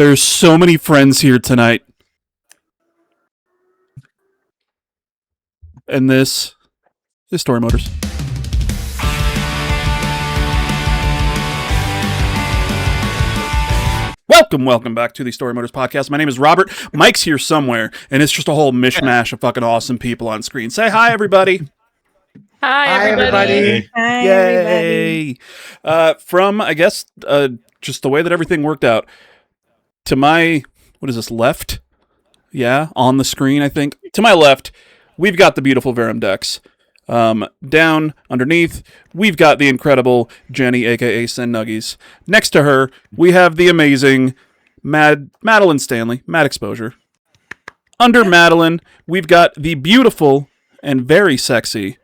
There's so many friends here tonight. And this is Storymoders. Welcome back to the Storymoders Podcast. My name is Robert. Mike's here somewhere, and it's just a whole mishmash of fucking awesome people on screen. Say hi, everybody. Hi, everybody. Hi, Yay. From, I guess, just the way that everything worked out, to my, what is this, left? Yeah, on the screen, I think. To my left, we've got the beautiful Verum Dex. Down underneath, we've got the incredible Jenny, aka Send Nuggies. Next to her, we have the amazing Madeline Stanley, Mad Exposure. Under Madeline, we've got the beautiful and very sexy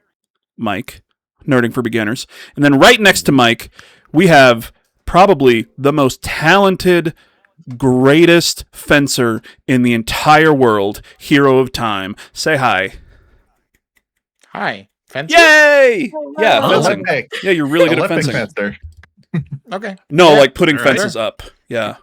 Mike, Nerding for Beginners. And then right next to Mike, we have probably the most talented, greatest fencer in the entire world, Hero of Time. Say hi. Hi. Fencer? Yay! Yeah, fencing. Olympic. Yeah, you're really good at Olympic fencing. fencer. Okay. No, Yeah. like putting All right. fences up. Yeah.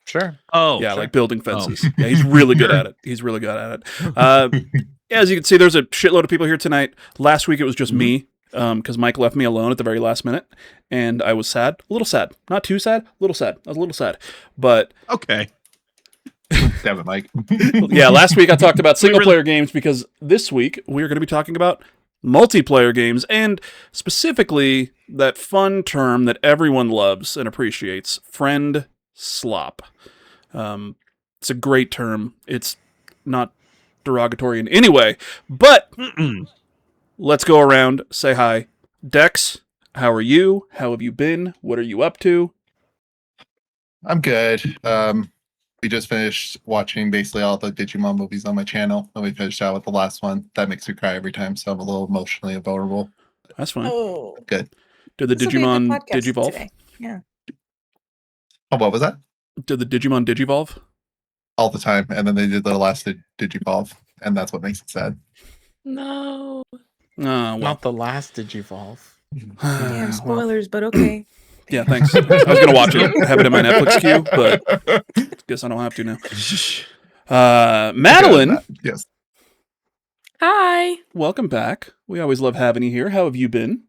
Sure. Oh, Yeah, sure. like building fences. Yeah, he's really good at it. He's really good at it. Yeah, as you can see, there's a shitload of people here tonight. Last week it was just me, because Mike left me alone at the very last minute, and I was sad. A little sad. Not too sad. A little sad. I was a little sad. But, Okay. Damn it, Mike. yeah, last week I talked about single-player games, because this week we're going to be talking about multiplayer games, and specifically that fun term that everyone loves and appreciates, friendslop. It's a great term. It's not derogatory in any way, but let's go around, say hi. Dex, how are you? How have you been? What are you up to? I'm good. We just finished watching basically all the Digimon movies on my channel, and we finished out with the last one. That makes me cry every time, so I'm a little emotionally vulnerable. That's fine. Oh, Good. Did the this will be a good Digimon podcast Digivolve? today. Yeah. Oh, what was that? Did the Digimon Digivolve? All the time, and then they did the last Digivolve, and that's what makes it sad. No. Well. Not the last Digivolve. Damn Well, spoilers, but okay. yeah, thanks. I was going to watch it. I have it in my Netflix queue, but guess I don't have to now. Madeline, Yes. Hi. welcome back. We always love having you here. How have you been?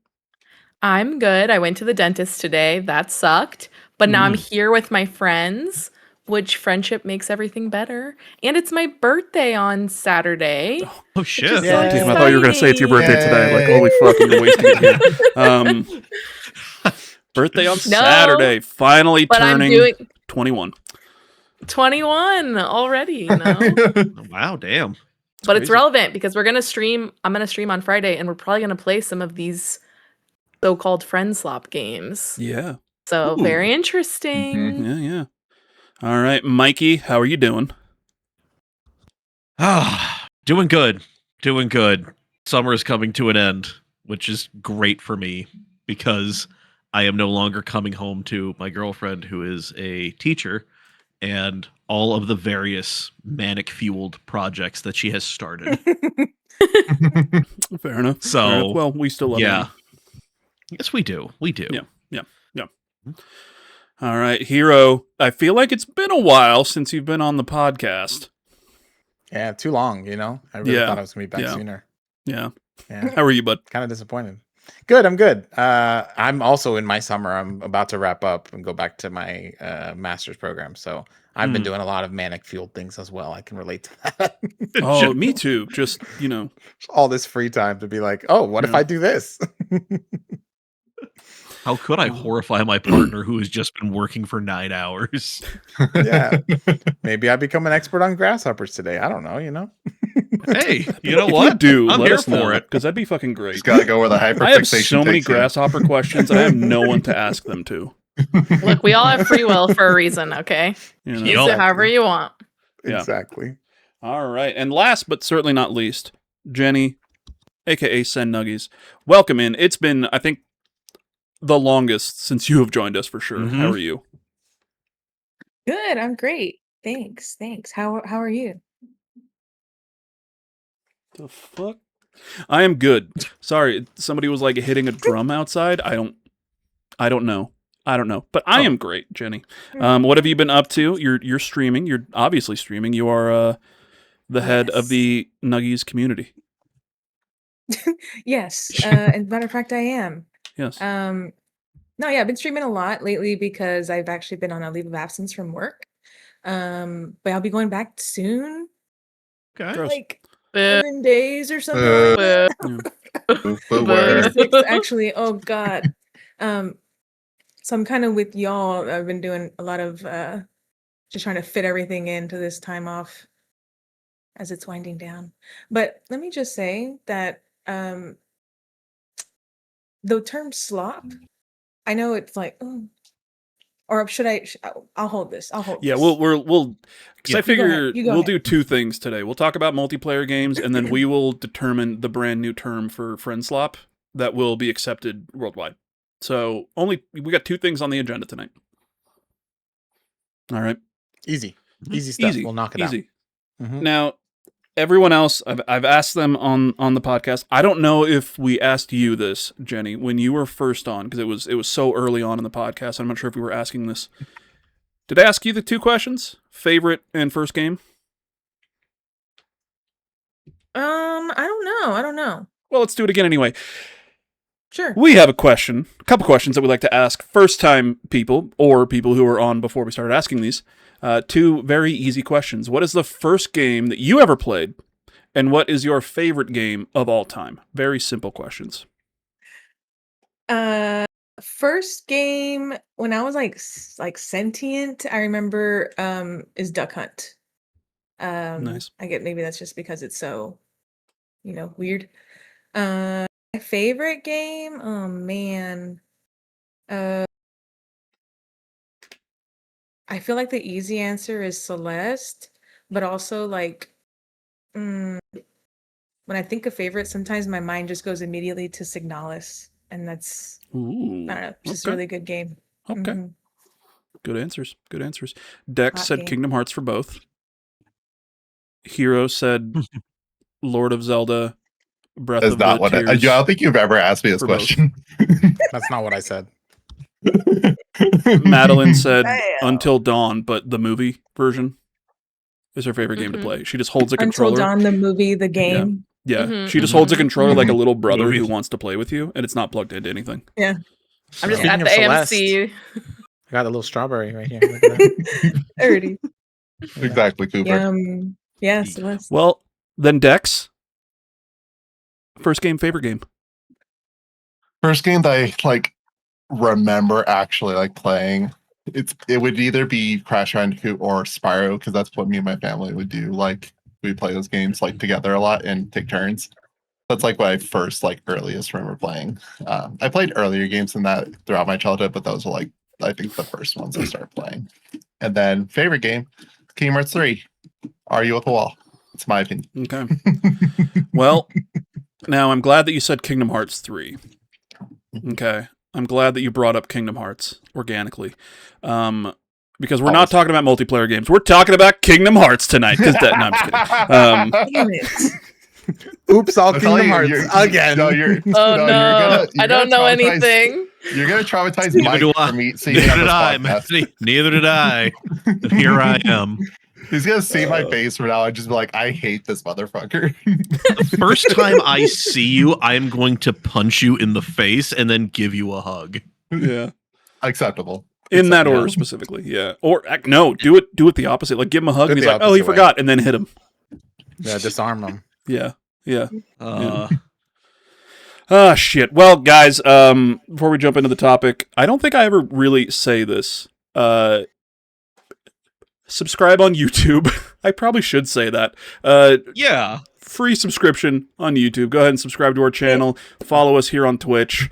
I'm good. I went to the dentist today. That sucked. But now I'm here with my friends, which friendship makes everything better. And it's my birthday on Saturday. Oh, shit. Which is so Yeah. Damn, I thought you were going to say it's your birthday today. Like, holy fuck, you're wasting it here. Birthday on Saturday. Finally But I'm turning doing 21. 21 already, you know? Wow, damn. But it's crazy. relevant because we're going to stream. I'm going to stream on Friday, and we're probably going to play some of these so-called friendslop games. Yeah. So Ooh. very interesting. Yeah. All right, Mikey, how are you doing? Doing good. Doing good. Summer is coming to an end, which is great for me because I am no longer coming home to my girlfriend, who is a teacher, and all of the various manic-fueled projects that she has started. Fair enough. So, Fair enough. Well, we still love yeah. you. Yes, we do. We do. Yeah. All right, Hero. I feel like it's been a while since you've been on the podcast. Yeah, too long, you know? I really Yeah. thought I was going to be back Yeah. sooner. Yeah. Yeah. How are you, bud? Kind of disappointed. Good, I'm good. I'm also in my summer. I'm about to wrap up and go back to my master's program. So I've been doing a lot of manic fueled things as well. I can relate to that. Oh, me too. Just, All this free time to be like, oh, what if Yeah. I do this? How could I horrify my partner who has just been working for 9 hours? Yeah. Maybe I become an expert on grasshoppers today. I don't know, you know? Hey, you know if what? you do, I'm let here us know, for it. because that'd be fucking great. Just gotta go where the hyperfixation I have so many takes you. grasshopper questions. I have no one to ask them to. Look, we all have free will for a reason, okay? You know? Yep. Use it however you want. Yeah. Exactly. All right, and last but certainly not least, Jenny, aka Send Nuggies. Welcome in. It's been, I think, the longest since you have joined us for sure. Mhm. How are you? Good. I'm great. Thanks. How are you? The fuck? I am good. Sorry, somebody was like hitting a drum outside. I don't know. I don't know, but I am great, Jenny. What have you been up to? You're streaming. You're obviously streaming. You are the head of the Nuggies community. Yes. And matter of fact, I am. Yes. No, yeah, I've been streaming a lot lately because I've actually been on a leave of absence from work. But I'll be going back soon, Okay. Gross. like Uh, 7 days or something. uh, Word. 6 actually. Oh God. So I'm kind of with y'all. I've been doing a lot of just trying to fit everything into this time off as it's winding down. But let me just say that the term slop, I know it's like, oh, or should I? I'll hold this. I'll hold. Yeah, this. we'll because Yeah. I figure You go we'll ahead. do two things today. We'll talk about multiplayer games, and then we will determine the brand new term for friendslop that will be accepted worldwide. So we got two things on the agenda tonight. All right, Easy stuff. easy. We'll knock it easy. out. Mhm. Now, everyone else, I've asked them on the podcast. I don't know if we asked you this, Jenny, when you were first on, because it was so early on in the podcast. I'm not sure if we were asking this. Did I ask you the two questions? Favorite and first game? I don't know. Well, let's do it again anyway. Sure. We have a couple questions that we'd like to ask first-time people or people who were on before we started asking these. Two very easy questions. What is the first game that you ever played, and what is your favorite game of all time? Very simple questions. First game when I was like sentient, I remember is Duck Hunt. Nice. I get maybe that's just because it's so, weird. My favorite game, oh man. I feel like the easy answer is Celeste, but also like when I think of favorite, sometimes my mind just goes immediately to Signalis, and that's Ooh, I don't know, just a okay. really good game. Okay. Mhm. Good answers. Dex Hot said game. Kingdom Hearts for both. Hero said Lord of Zelda, Breath That's of not the what I Tears. don't think you've ever asked me this for both. question. That's not what I said. Madeline said Damn. Until Dawn, but the movie version is her favorite game to Mhm. play. She just holds a Until controller. Dawn, the movie, the game. Yeah, Mhm, she just holds a mhm. controller like a little brother Movie. who wants to play with you, and it's not plugged into anything. Yeah. I'm just Speaking at of the Celeste, AMC. I got a little strawberry right here. Look at that. Already. Exactly, Cooper. Yeah, Celeste. Well, then Dex, first game, favorite game. First game that I remember actually playing. It would either be Crash Bandicoot or Spyro, because that's what me and my family would do. We play those games together a lot and take turns. That's what I first earliest remember playing. I played earlier games than that throughout my childhood, but those are I think the first ones I started playing. And then favorite game, Kingdom Hearts 3. Are You with the Wall? It's my opinion. Okay. Well, now I'm glad that you said Kingdom Hearts 3. Okay. I'm glad that you brought up Kingdom Hearts organically. Because we're not talking about multiplayer games. We're talking about Kingdom Hearts tonight. No, I'm just kidding. Damn it. Oops, all I'm telling Kingdom you, Hearts you're- again. No, you're, Oh no, no, you're I don't know anything. You're gonna traumatize Neither Mike do I. for me seeing Neither on did this I, podcast. Matthew. Neither did I. And here I am. He's gonna see my face from now and just be like, I hate this motherfucker. The first time I see you, I'm going to punch you in the face and then give you a hug. Yeah. Acceptable. In that Acceptable. order specifically, yeah. Or no, do it the opposite. Give him a hug, Do and it he's the like, "Oh, he opposite way. forgot," and then hit him. Yeah, disarm them. Yeah. Shit. Well, guys, before we jump into the topic, I don't think I ever really say this. Subscribe on YouTube. I probably should say that. Yeah. Free subscription on YouTube. Go ahead and subscribe to our channel. Follow us here on Twitch.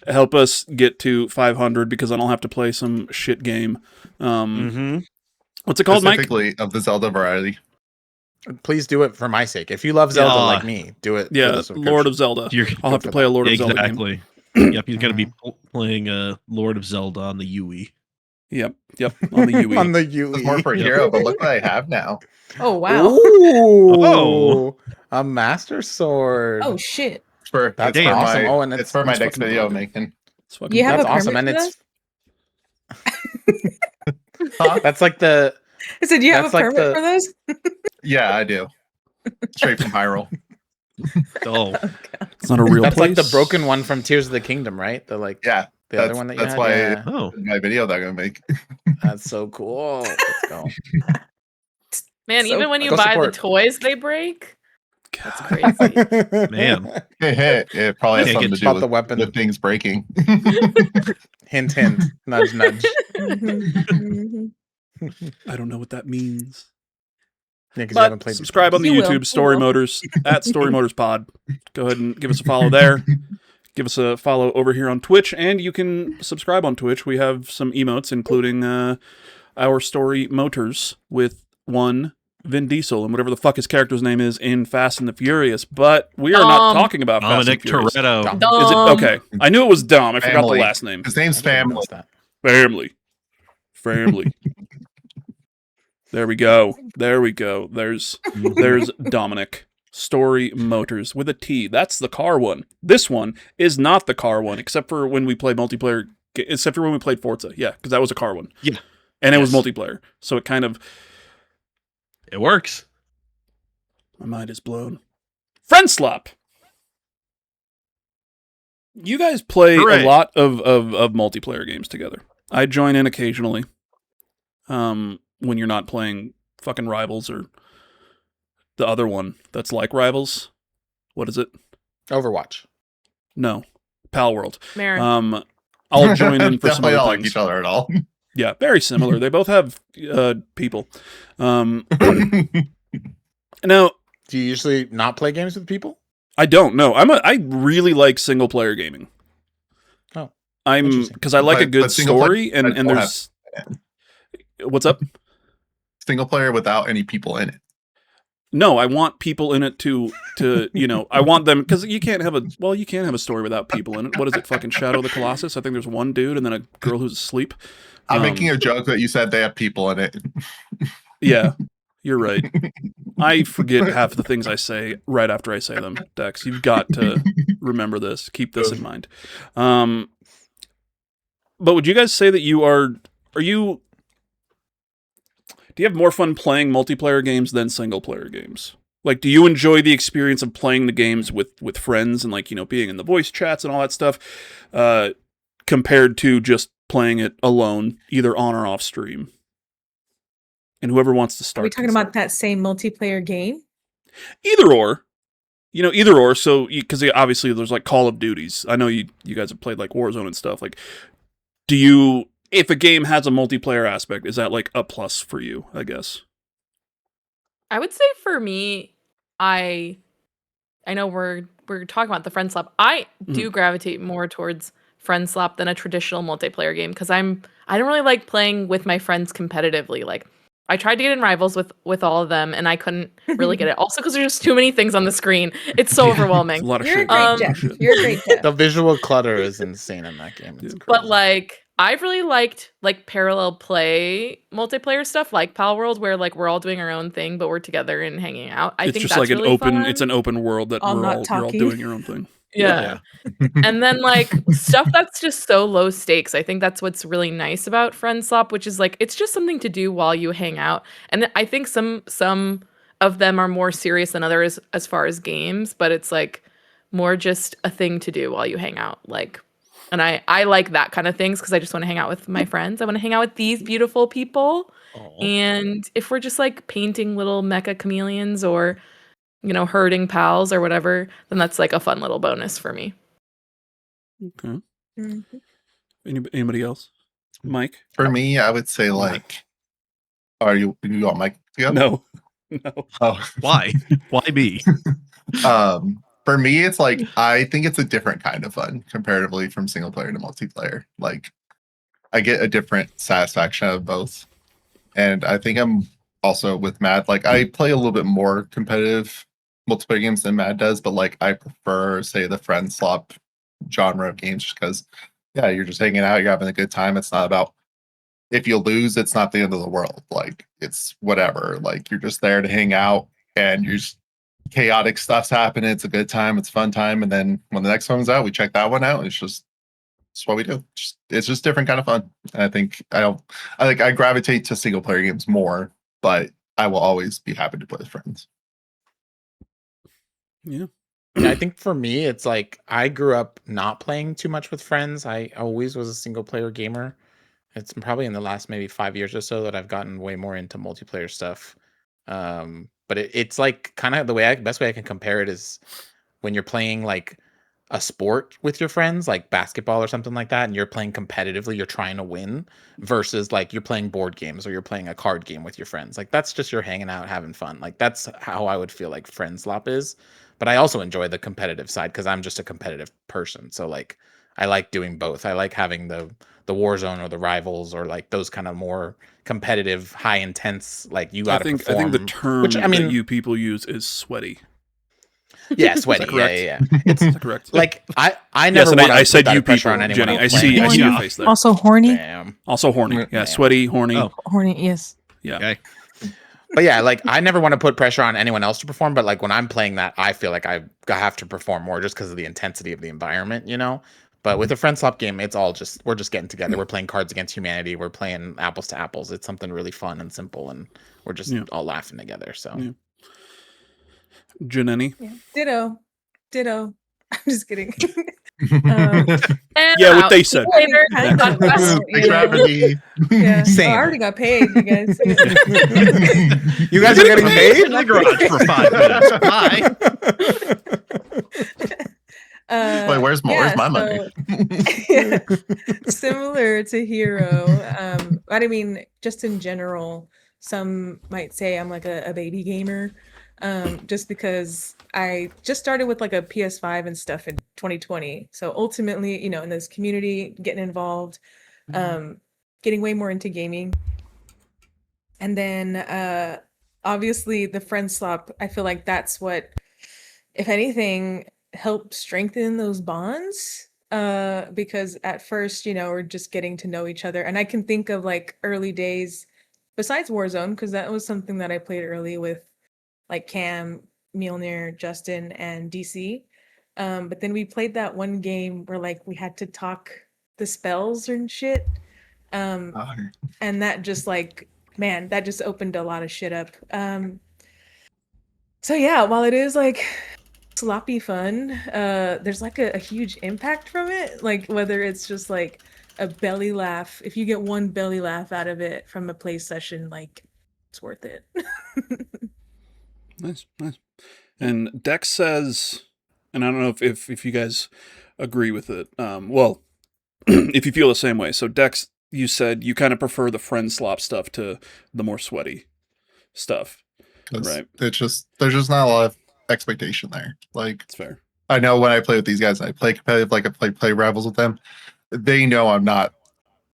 Help us get to 500 because I don't have to play some shit game. What's it called, Mike? Specifically of the Zelda variety. Please do it for my sake. If you love Zelda like me, do it. for Yeah, the subscription. Lord of Zelda. I'll have to play a Lord of Zelda game. Exactly. Yep, he's going to be playing Lord of Zelda on the Yui. Yep, on the UE. on the It's UE. more for a hero, but look what I have now. Oh wow. Ooh, Oh. a Master Sword. Oh shit. It's for That's my, awesome. Oh, and it's for my it's next fucking video I'm broken. making. It's fucking You have That's a awesome, permit and for it's Huh? That's like the I said, "Do you have a That's like permit the- for those?" Yeah, I do. Straight from Hyrule. Oh, It's not a real that's place. like the broken one from Tears of the Kingdom, right? The like Yeah, the other that's- one that you that's had. why- Yeah. oh, my video that I'm gonna make. That's so cool. Let's go. Man, So even when you go buy support. the toys, they break. That's God. crazy. Man. It probably has Can't something get to do About with the weapon. the things breaking. Hint, hint. Nudge, nudge. Mhm, mhm. I don't know what that means. Yeah, because you But haven't played. subscribe on the You will. YouTube, Story You will. Motors, at Storymoders Pod. Go ahead and give us a follow there. Give us a follow over here on Twitch, and you can subscribe on Twitch. We have some emotes, including our Story Motors with one Vin Diesel and whatever the fuck his character's name is in Fast and the Furious. But we are not talking about Fast and Dominic Furious. Toretto. Is it okay? I knew it was Dom. I forgot the Family. last name. His name's I didn't Family. notice that. Family. There we go. There's Dominic. Story Motors with a T. That's the car one. This one is not the car one, except for when we play multiplayer. Except for when we played Forza. Yeah, because that was a car one. Yeah. And it was Yes. multiplayer. So it kind of... It works. My mind is blown. Friendslop. You guys play Hooray. a lot of multiplayer games together. I join in occasionally. When you're not playing fucking Rivals or the other one that's like Rivals. What is it? Overwatch. No. Pal World. Marin. I'll join in for some Definitely other not like things. each other at all. Yeah, very similar. They both have people. Now, Do you usually not play games with people? I don't know. I really like single player gaming. Oh, I'm interesting. because I like a But good single player story and don't there's what's up? Single player without any people in it. No, I want people in it to I want them because you can't have a story without people in it. What is it? Fucking Shadow of the Colossus? I think there's one dude and then a girl who's asleep. I'm making a joke that you said they have people in it. Yeah, you're right. I forget half the things I say right after I say them, Dex. You've got to remember this. Keep this in mind. But would you guys say that do you have more fun playing multiplayer games than single player games? Like, do you enjoy the experience of playing the games with friends and being in the voice chats and all that stuff, compared to just playing it alone, either on or off stream? And whoever wants to Are start. we talking about that same multiplayer game? Either or. Either or. So, because obviously there's like Call of Duties. I know you guys have played like Warzone and stuff. Like, if a game has a multiplayer aspect, is that like a plus for you, I guess? I would say for me, I know we're talking about the friendslop. I do gravitate more towards friendslop than a traditional multiplayer game because I don't really like playing with my friends competitively. Like I tried to get in Rivals with all of them and I couldn't really get it. Also because there's just too many things on the screen. It's so It's overwhelming. a lot of You're a shit. great Jeff. Shit. You're a great Jeff. The visual clutter is insane in that game. It's Yeah. But crazy. like I've really liked like parallel play multiplayer stuff like Pal World where like we're all doing our own thing but we're together and hanging out. I It's think just that's like really fun. it's an open world that All you're not all talking. doing your own thing. Yeah. And then like stuff that's just so low stakes. I think that's what's really nice about friendslop, which is like it's just something to do while you hang out. And I think some of them are more serious than others as far as games, but it's like more just a thing to do while you hang out. Like, and I like that kind of things because I just want to hang out with my friends. I want to hang out with these beautiful people. Aw. And if we're just like painting little mecha chameleons or herding pals or whatever, then that's like a fun little bonus for me. Okay. Mhm. Anybody else? Mike? For me, I would say like, are you want Mike to go? No. Oh. Why? Why me? For me, it's like I think it's a different kind of fun comparatively from single player to multiplayer. Like, I get a different satisfaction out of both, and I think I'm also with Matt. Like, I play a little bit more competitive multiplayer games than Matt does, but like I prefer, say, the friendslop genre of games just because, yeah, you're just hanging out, you're having a good time. It's not about if you lose, it's not the end of the world. Like, it's whatever. Like, you're just there to hang out, and you're just chaotic stuff's happening. It's a good time. It's a fun time. And then when the next one comes out, we check that one out. It's just It's what we do. It's just different kind of fun. And I gravitate to single player games more, but I will always be happy to play with friends. Yeah. Yeah, I think for me, it's like I grew up not playing too much with friends. I always was a single player gamer. It's probably in the last maybe 5 years or so that I've gotten way more into multiplayer stuff. But it's like kind of the best way I can compare it is when you're playing like a sport with your friends, like basketball or something like that, and you're playing competitively, you're trying to win, versus like you're playing board games or you're playing a card game with your friends. Like that's just you're hanging out, having fun. Like that's how I would feel like friendslop is. But I also enjoy the competitive side because I'm just a competitive person. So like I like doing both. I like having the Warzone or the Rivals or like those kind of more competitive, high intense. Like you got to perform. I think the term that you people use is sweaty. Yeah, sweaty. Yeah. It's correct. like I never. Yes, want I said put you that pressure people, on anyone Jenny. else I see playing. your face there. Also horny. Damn. Also horny. Yeah, Damn. sweaty, horny. Oh. Horny. Yes. Yeah. Okay. But yeah, like I never want to put pressure on anyone else to perform. But like when I'm playing that, I feel like I have to perform more just because of the intensity of the environment, you know. But with a friendslop game, it's all just we're just getting together. We're playing Cards Against Humanity. We're playing apples to apples. It's something really fun and simple, and we're just all laughing together. So, Janeni? Yeah. Ditto. I'm just kidding. And Yeah, what out. they said. Later, Kind God of. bless. Thanks for having me. Yeah. Same. Oh, I already got paid, you guys. you guys are getting In paid. the garage for 5 minutes. Bye. Wait, where's my money? Yeah, similar to Hero. But I mean, just in general, some might say I'm like a baby gamer. Just because I just started with like a PS5 and stuff in 2020. So ultimately, you know, in this community, getting involved, getting way more into gaming. And then obviously the friendslop, I feel like that's what, if anything, helped strengthen those bonds. Because at first, you know, we're just getting to know each other. And I can think of like early days besides Warzone, because that was something that I played early with like Cam, Mjolnir, Justin, and DC. But then we played that one game where like we had to talk the spells and shit. And that just like, man, that just opened a lot of shit up. So yeah, while it is like sloppy fun, there's like a huge impact from it. Like whether it's just like a belly laugh, if you get one belly laugh out of it from a play session, like it's worth it. Nice. And Dex says, and I don't know if you guys agree with it. Well, if you feel the same way. So Dex, you said you kind of prefer the friendslop stuff to the more sweaty stuff, right? There's just not a lot of expectation there. Like It's fair. I know when I play with these guys, I play competitive, like I play Rivals with them. They know I'm not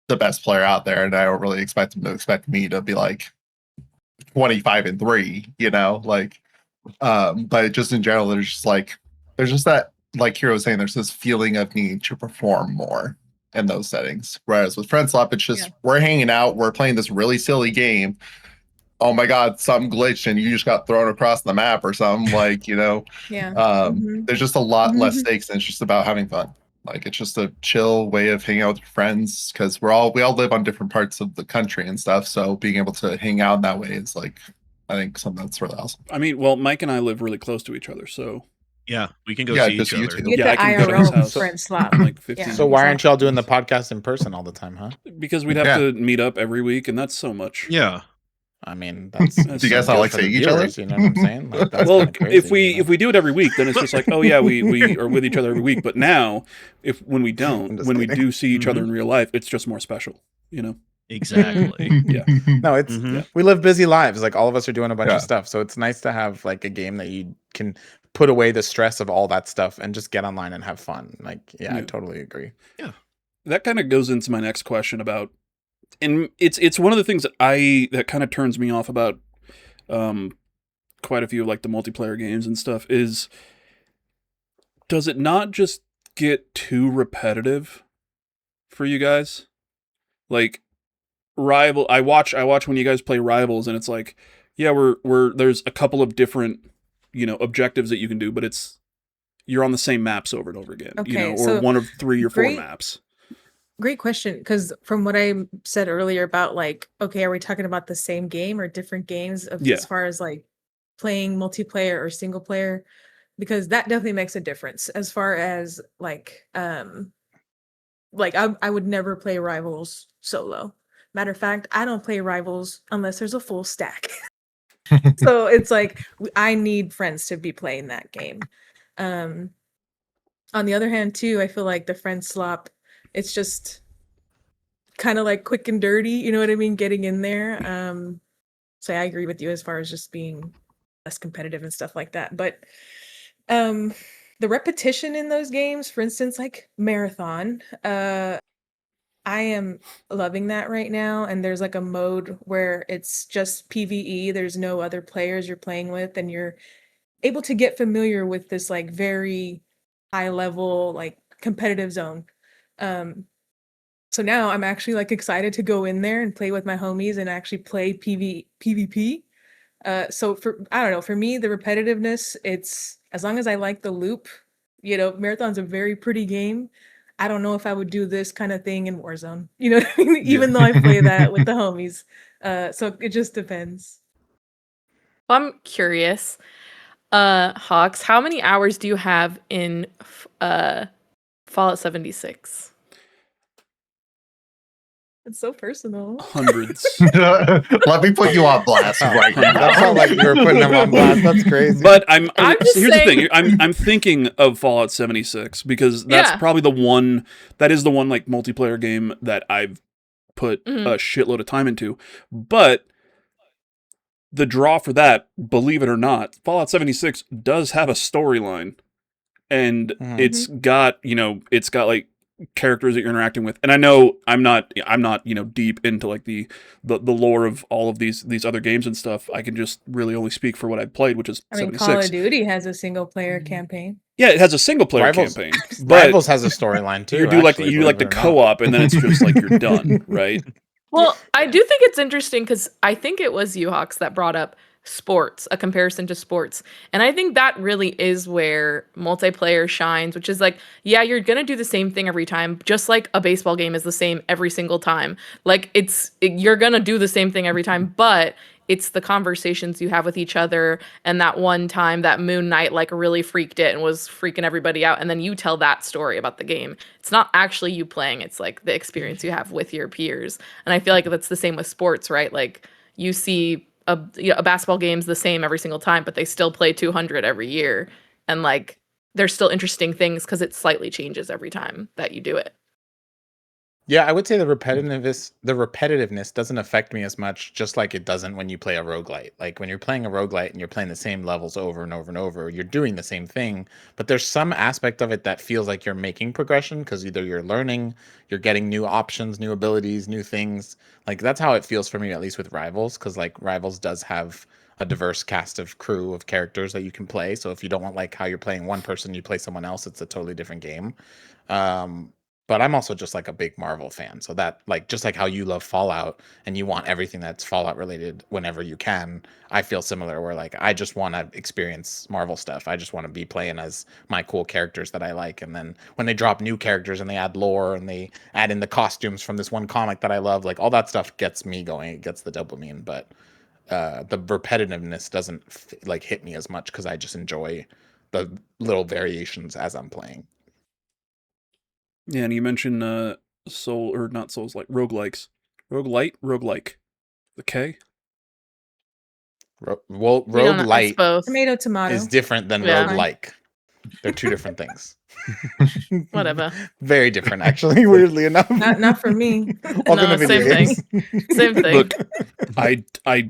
the best player out there, and I don't really expect them to expect me to be like 25-3, you know, like, but just in general, there's just that, like Hero was saying, there's this feeling of need to perform more in those settings. Whereas with friendslop, it's just we're hanging out, we're playing this really silly game. Oh my God, something glitched and you just got thrown across the map or something, like, you know. There's just a lot less stakes, and it's just about having fun. Like it's just a chill way of hanging out with your friends, because we all live on different parts of the country and stuff. So being able to hang out in that way is like, I think something that's really awesome. I mean, well, Mike and I live really close to each other, so Yeah, we can go see each you other. too. Get Yeah, I the can go to his IRL house. friend slot. like 15. Yeah. So why aren't y'all doing the podcast in person all the time, huh? Because we'd have to meet up every week, and that's so much. Yeah. I mean, that's Do you guys not good like for the seeing each other? viewers, you know what I'm saying? Like, that's Well, kinda crazy, if we you know? do it every week, then it's just like, oh yeah, we are with each other every week. But now, when we I'm don't, just when we kidding. do see each other in real life, it's just more special, you know? Exactly. Yeah. No, it's Mhm. we live busy lives. Like all of us are doing a bunch Yeah. of stuff, so it's nice to have like a game that you can put away the stress of all that stuff and just get online and have fun. Like, I Yeah. totally agree. That kind of goes into my next question about, and it's one of the things that kind of turns me off about quite a few of like the multiplayer games and stuff is, does it not just get too repetitive for you guys? Like I watch when you guys play Rivals, and it's like, yeah, we're there's a couple of different, you know, objectives that you can do, but you're on the same maps over and over again, you Okay, know, or so one of 3 or 4 great- maps. Great question. Because from what I said earlier about like, okay, are we talking about the same game or different games Yeah. as far as like playing multiplayer or single player? Because that definitely makes a difference as far as like I would never play Rivals solo. Matter of fact, I don't play Rivals unless there's a full stack. So it's like I need friends to be playing that game. On the other hand, too, I feel like the friend slop, it's just kind of like quick and dirty, you know what I mean? Getting in there. So I agree with you as far as just being less competitive and stuff like that. But the repetition in those games, for instance, like Marathon, I am loving that right now. And there's like a mode where it's just PvE. There's no other players you're playing with, and you're able to get familiar with this like very high level, like competitive zone. So now I'm actually like excited to go in there and play with my homies and actually play PvP. So I don't know, for me, the repetitiveness, it's as long as I like the loop, Marathon's a very pretty game. I don't know if I would do this kind of thing in Warzone, you know what I mean? Even though I play that with the homies. So it just depends. I'm curious, Hawks, how many hours do you have in Fallout 76? It's so personal. Hundreds. Let me put you on blast right That now. felt like you were putting him on blast. That's crazy. But I'm just here's saying- the thing. I'm thinking of Fallout 76 because that's Yeah. probably the one like multiplayer game that I've put Mhm. a shitload of time into. But the draw for that, believe it or not, Fallout 76 does have a storyline, and Mhm. it's got like characters that you're interacting with. And I know I'm not deep into like the lore of all of these other games and stuff. I can just really only speak for what I've played, which is I mean, 76. Call of Duty has a single player campaign. Yeah, it has a single player Rivals- campaign, but Rivals has a storyline too. you do like actually, the believe it or not. co-op, and then it's just like you're done, right? Well, I do think it's interesting because I think it was you, Hawks, that brought up sports, a comparison to sports. And I think that really is where multiplayer shines, which is like, yeah, you're going to do the same thing every time, just like a baseball game is the same every single time. Like you're going to do the same thing every time, but it's the conversations you have with each other. And that one time that Moon Knight like really freaked it and was freaking everybody out. And then you tell that story about the game. It's not actually you playing. It's like the experience you have with your peers. And I feel like that's the same with sports, right? Like you see a basketball game's the same every single time, but they still play 200 every year. And like, there's still interesting things because it slightly changes every time that you do it. Yeah, I would say the repetitiveness doesn't affect me as much, just like it doesn't when you play a roguelite. Like when you're playing a roguelite and you're playing the same levels over and over and over, you're doing the same thing, but there's some aspect of it that feels like you're making progression because either you're learning, you're getting new options, new abilities, new things. Like that's how it feels for me, at least with Rivals, because like Rivals does have a diverse cast of crew of characters that you can play. So if you don't want like how you're playing one person, you play someone else, it's a totally different game. But I'm also just like a big Marvel fan. So that like just like how you love Fallout and you want everything that's Fallout related whenever you can, I feel similar where like I just want to experience Marvel stuff. I just want to be playing as my cool characters that I like. And then when they drop new characters and they add lore and they add in the costumes from this one comic that I love, like all that stuff gets me going. It gets the dopamine, but the repetitiveness doesn't like hit me as much because I just enjoy the little variations as I'm playing. Yeah, and you mentioned soul or not souls like roguelikes. Roguelike. The K? Well, You know, it's roguelite both. Tomato. is different than Yeah. roguelike. They're two different things. Whatever. Very different, actually, weirdly enough. Not for me. Welcome No, to video same games. Same thing. Look, I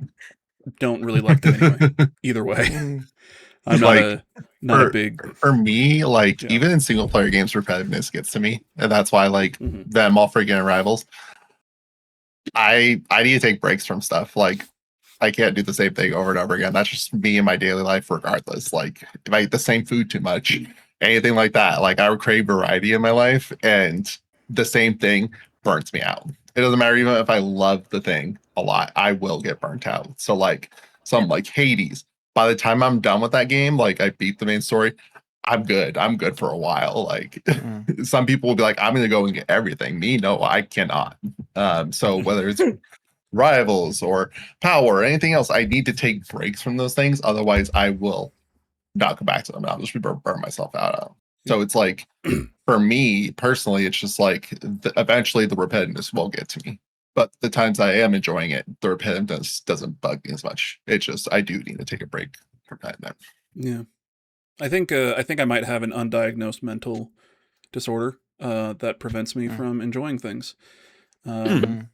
don't really like them anyway. Either way, I'm Like, not a for- big. For me, like Yeah. even in single player games, repetitiveness gets to me, and that's why like Mhm. them all freaking Rivals. I need to take breaks from stuff. Like I can't do the same thing over and over again. That's just me in my daily life, regardless. Like if I eat the same food too much, anything like that, like I would crave variety in my life, and the same thing burns me out. It doesn't matter even if I love the thing a lot, I will get burnt out. So like some like Hades, by the time I'm done with that game, like I beat the main story, I'm good. I'm good for a while. Like Mm. some people will be like, I'm gonna go and get everything. Me, no, I cannot. So whether it's rivals or power or anything else, I need to take breaks from those things. Otherwise, I will not go back to them. I'll just burn myself out. So it's like, for me personally, it's just like eventually the repetitiveness will get to me. But the times I am enjoying it, the repetitiveness doesn't bug me as much. It's just I do need to take a break from time to time. Yeah. I think I might have an undiagnosed mental disorder that prevents me from enjoying things. And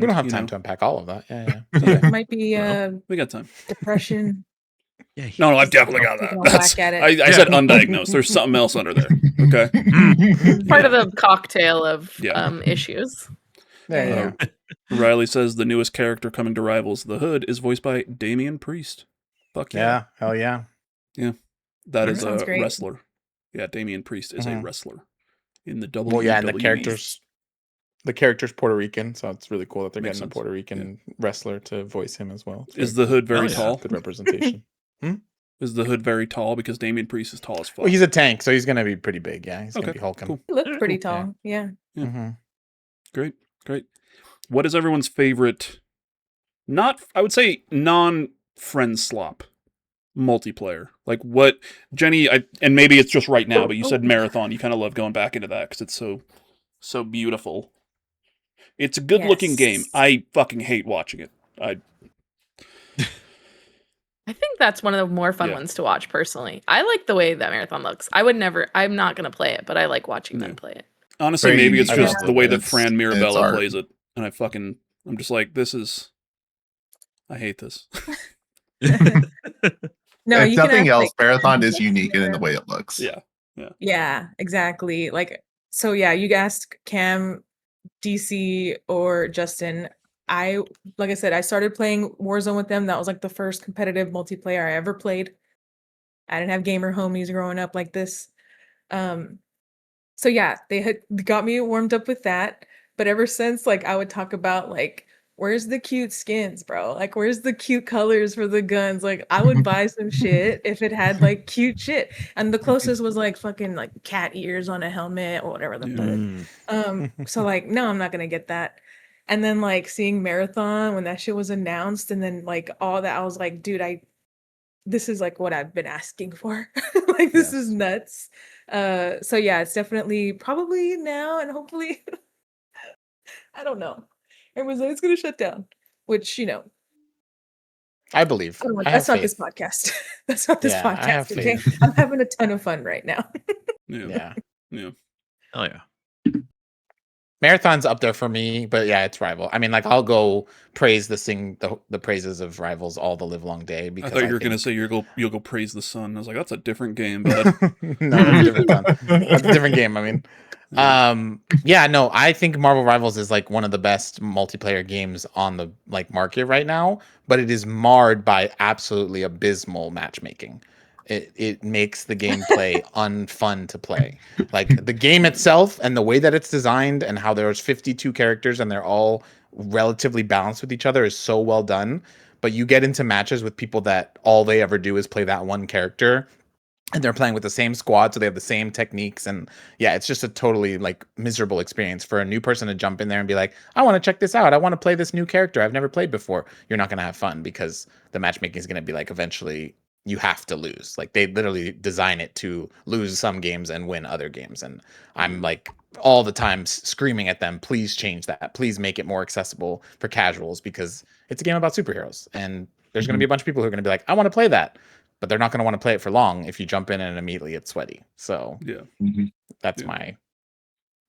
We don't have you time know, to unpack all of that. Yeah. It might be well, we got time. depression. Yeah, No, I've Just definitely got taking that. a whack at it. I said undiagnosed. There's something else under there. Okay. Part of the cocktail of Yeah. issues. Yeah. Riley says the newest character coming to Rivals, the Hood, is voiced by Damian Priest. Fuck yeah. Yeah. Hell yeah. That is Sounds a great. wrestler. Yeah, Damian Priest is a Mhm. wrestler in the WWE. Well, yeah, and the character's Puerto Rican, so it's really cool that they're Makes getting sense. a Puerto Rican wrestler to voice him as well. It's Is very the cool. Hood very yeah. tall? Good representation. Is the Hood very tall? Because Damian Priest is tall as fuck. Well, he's a tank, so he's gonna be pretty big. Yeah, he's gonna Okay, be hulking. cool. He looked pretty Cool. tall. Yeah. Yeah. Mm-hmm. Great. What is everyone's favorite, I would say non-friendslop multiplayer? Like what, Jenny, and maybe it's just right now, but you said Marathon. You kind of love going back into that because it's so beautiful. It's a good-looking game. Yes. I fucking hate watching it. I think that's one of the more fun Yeah. ones to watch personally. I like the way that Marathon looks. I'm not going to play it, but I like watching them play it. Honestly, Very maybe it's unique. just I the way that It's- Fran it's Mirabella art. plays it, and I'm just like, I hate this. No, if you can nothing act else, like Marathon is Cam unique in the Mirabella. way it looks. Yeah. Yeah, exactly. Like, so yeah, you asked Cam, DC, or Justin. Like I said, I started playing Warzone with them. That was like the first competitive multiplayer I ever played. I didn't have gamer homies growing up like this. So yeah, they had got me warmed up with that. But ever since, like, I would talk about like, where's the cute skins, bro? Like, where's the cute colors for the guns? Like, I would buy some shit if it had like cute shit. And the closest was like fucking like cat ears on a helmet or whatever the fuck. So like, no, I'm not gonna get that. And then like seeing Marathon when that shit was announced, and then like all that, I was like, dude, this is like what I've been asking for. Like, this is nuts. So yeah, it's definitely probably now and hopefully I don't know. Everyone's like, it's gonna shut down. Which, I believe. I don't know, I that's have not this faith. podcast. That's not this Yeah, I have podcast. Okay. faith. I'm having a ton of fun right now. Yeah. Yeah. Oh yeah. Marathon's up there for me, but yeah, it's Rival. I mean, like, I'll go praise the praises of Rivals all the live long day I because thought you were gonna think- say you'll go praise the sun. I was like, that's a different game, bud. No, that's a different one. That's a different game. I mean, yeah, no, I think Marvel Rivals is like one of the best multiplayer games on the like market right now, but it is marred by absolutely abysmal matchmaking. It makes the gameplay unfun to play. Like the game itself and the way that it's designed and how there's 52 characters and they're all relatively balanced with each other is so well done. But you get into matches with people that all they ever do is play that one character. And they're playing with the same squad, so they have the same techniques. And yeah, it's just a totally like miserable experience for a new person to jump in there and be like, I want to check this out. I want to play this new character I've never played before. You're not going to have fun because the matchmaking is going to be like eventually you have to lose. Like they literally design it to lose some games and win other games. And I'm like all the time screaming at them, please change that. Please make it more accessible for casuals because it's a game about superheroes. And there's going to be a bunch of people who are going to be like, I want to play that. But they're not going to want to play it for long if you jump in and immediately it's sweaty. So Yeah. that's Yeah. my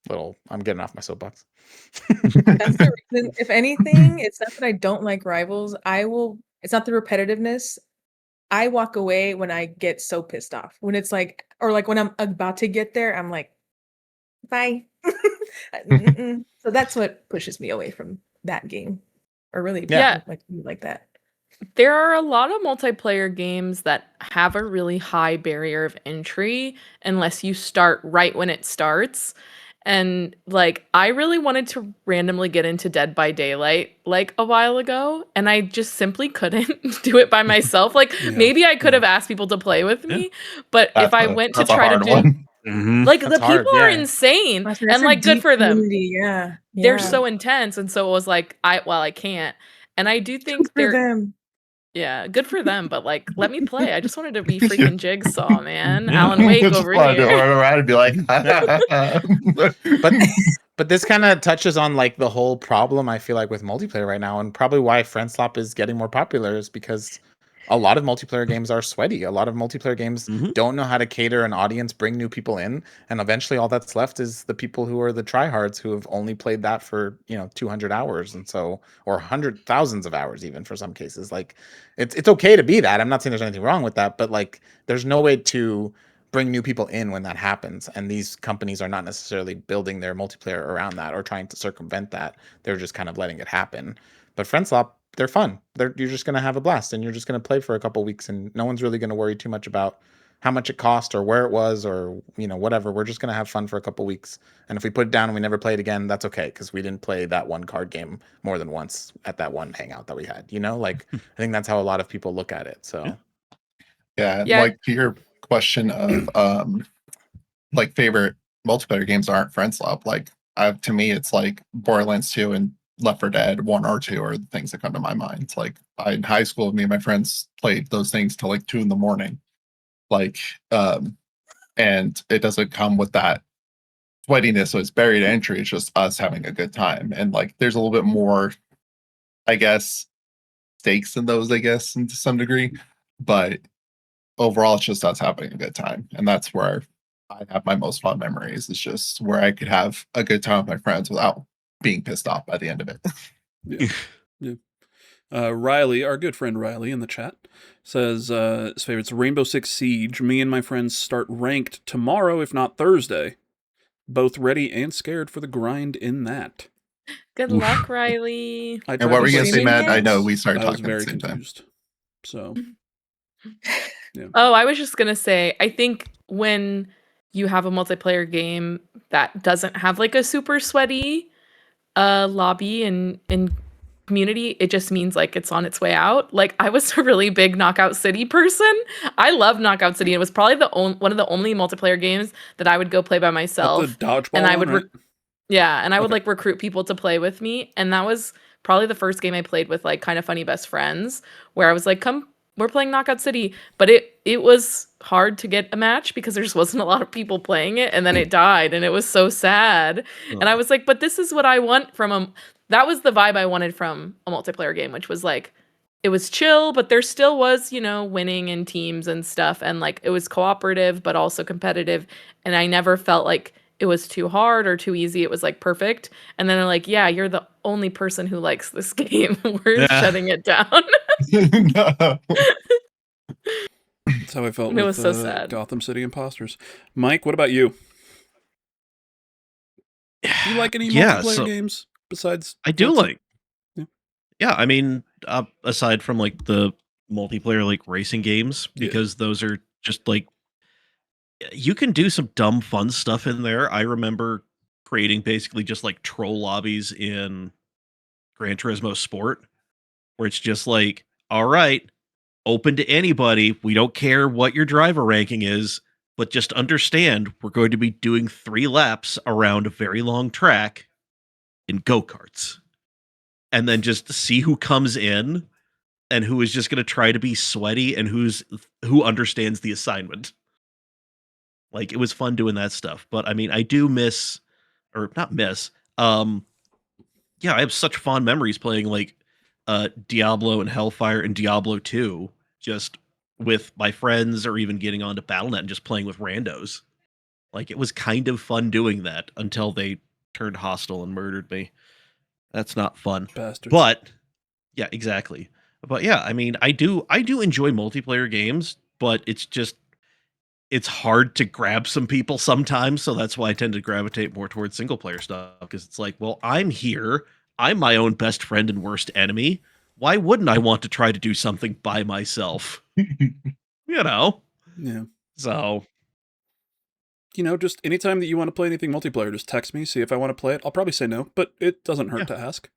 little, I'm getting off my soapbox. That's the reason. If anything, it's not that I don't like Rivals. It's not the repetitiveness. I walk away when I get so pissed off. When it's like, or like when I'm about to get there, I'm like, bye. Mm-mm. So that's what pushes me away from that game. Or really, Yeah. like that. There are a lot of multiplayer games that have a really high barrier of entry unless you start right when it starts. And like I really wanted to randomly get into Dead by Daylight like a while ago, and I just simply couldn't do it by myself. Like Yeah. maybe I could have asked people to play with me, but if I went to That's a try to hard do one. like That's the hard, people are yeah. insane That's and a like good deep for them. community, yeah. They're yeah. so intense, and so it was like I can't. And I do think Good for they're them. yeah, good for them, but like let me play. I just wanted to be freaking Jigsaw, man. Yeah. Alan Wake Just over wanted to here. run around and be like, But this kind of touches on like the whole problem I feel like with multiplayer right now, and probably why friendslop is getting more popular is because a lot of multiplayer games are sweaty. A lot of multiplayer games Mhm. don't know how to cater an audience, bring new people in, and eventually all that's left is the people who are the tryhards who have only played that for 200 hours, and so or hundred thousands of hours even for some cases. Like it's okay to be that. I'm not saying there's anything wrong with that, but like there's no way to bring new people in when that happens, and these companies are not necessarily building their multiplayer around that or trying to circumvent that. They're just kind of letting it happen. But friendslop, they're fun. You're just going to have a blast, and you're just going to play for a couple weeks, and no one's really going to worry too much about how much it cost or where it was or whatever. We're just going to have fun for a couple weeks, and if we put it down and we never play it again, that's okay, because we didn't play that one card game more than once at that one hangout that we had. Like I think that's how a lot of people look at it. So yeah, Yeah. like to your question of like favorite multiplayer games aren't friendslop. Like to me, it's like Borderlands 2 and Left 4 Dead 1 or 2 are the things that come to my mind. It's like in high school, me and my friends played those things till like 2 a.m. Like, and it doesn't come with that sweatiness, so it's buried entry. It's just us having a good time, and like there's a little bit more, I guess, stakes in those, I guess, to some degree, but overall, it's just us having a good time, and that's where I have my most fun memories. It's just where I could have a good time with my friends without being pissed off by the end of it. Yeah. Riley, our good friend Riley in the chat, says his favorite's Rainbow Six Siege. Me and my friends start ranked tomorrow, if not Thursday. Both ready and scared for the grind in that. Good luck, Riley. I And tried what to were you play gonna say, it. Matt? I know we started I was talking at very the same time. confused. So, Oh, I was just gonna say, I think when you have a multiplayer game that doesn't have like a super sweaty lobby and community, it just means like it's on its way out. Like I was a really big Knockout City person. I love Knockout City. It was probably one of the only multiplayer games that I would go play by myself. the dodgeball and I one, would right? yeah, and I would Okay. like recruit people to play with me, and that was probably the first game I played with like kind of funny best friends, where I was like, "Come, we're playing Knockout City," but it was hard to get a match because there just wasn't a lot of people playing it, and then it died, and it was so sad. And I was like, "But this is what I want from a." That was the vibe I wanted from a multiplayer game, which was like, it was chill, but there still was winning in teams and stuff, and like it was cooperative but also competitive, and I never felt like it was too hard or too easy. It was like perfect. And then they're like, yeah, you're the only person who likes this game. We're shutting it down. No. That's how I felt It with was so sad. Gotham City Imposters. Mike, what about you? Do you like any multiplayer games besides? I do Forza? like. Yeah. Yeah, I mean, aside from like the multiplayer like racing games, because those are just like you can do some dumb fun stuff in there. I remember creating basically just like troll lobbies in Gran Turismo Sport, where it's just like, all right, open to anybody. We don't care what your driver ranking is, but just understand we're going to be doing 3 laps around a very long track in go-karts. And then just see who comes in and who is just going to try to be sweaty and who understands the assignment. Like, it was fun doing that stuff. But I mean, I do miss, or not miss, yeah, I have such fond memories playing like Diablo and Hellfire and Diablo 2 just with my friends, or even getting onto Battle.net and just playing with randos. Like, it was kind of fun doing that until they turned hostile and murdered me. That's not fun. Bastards. But yeah, exactly. But yeah, I mean, I do enjoy multiplayer games, but it's hard to grab some people sometimes, so that's why I tend to gravitate more towards single player stuff, because it's like, well, I'm here, I'm my own best friend and worst enemy. Why wouldn't I want to try to do something by myself? Yeah. So just anytime that you want to play anything multiplayer, just text me, see if I want to play it. I'll probably say no, but it doesn't hurt to ask.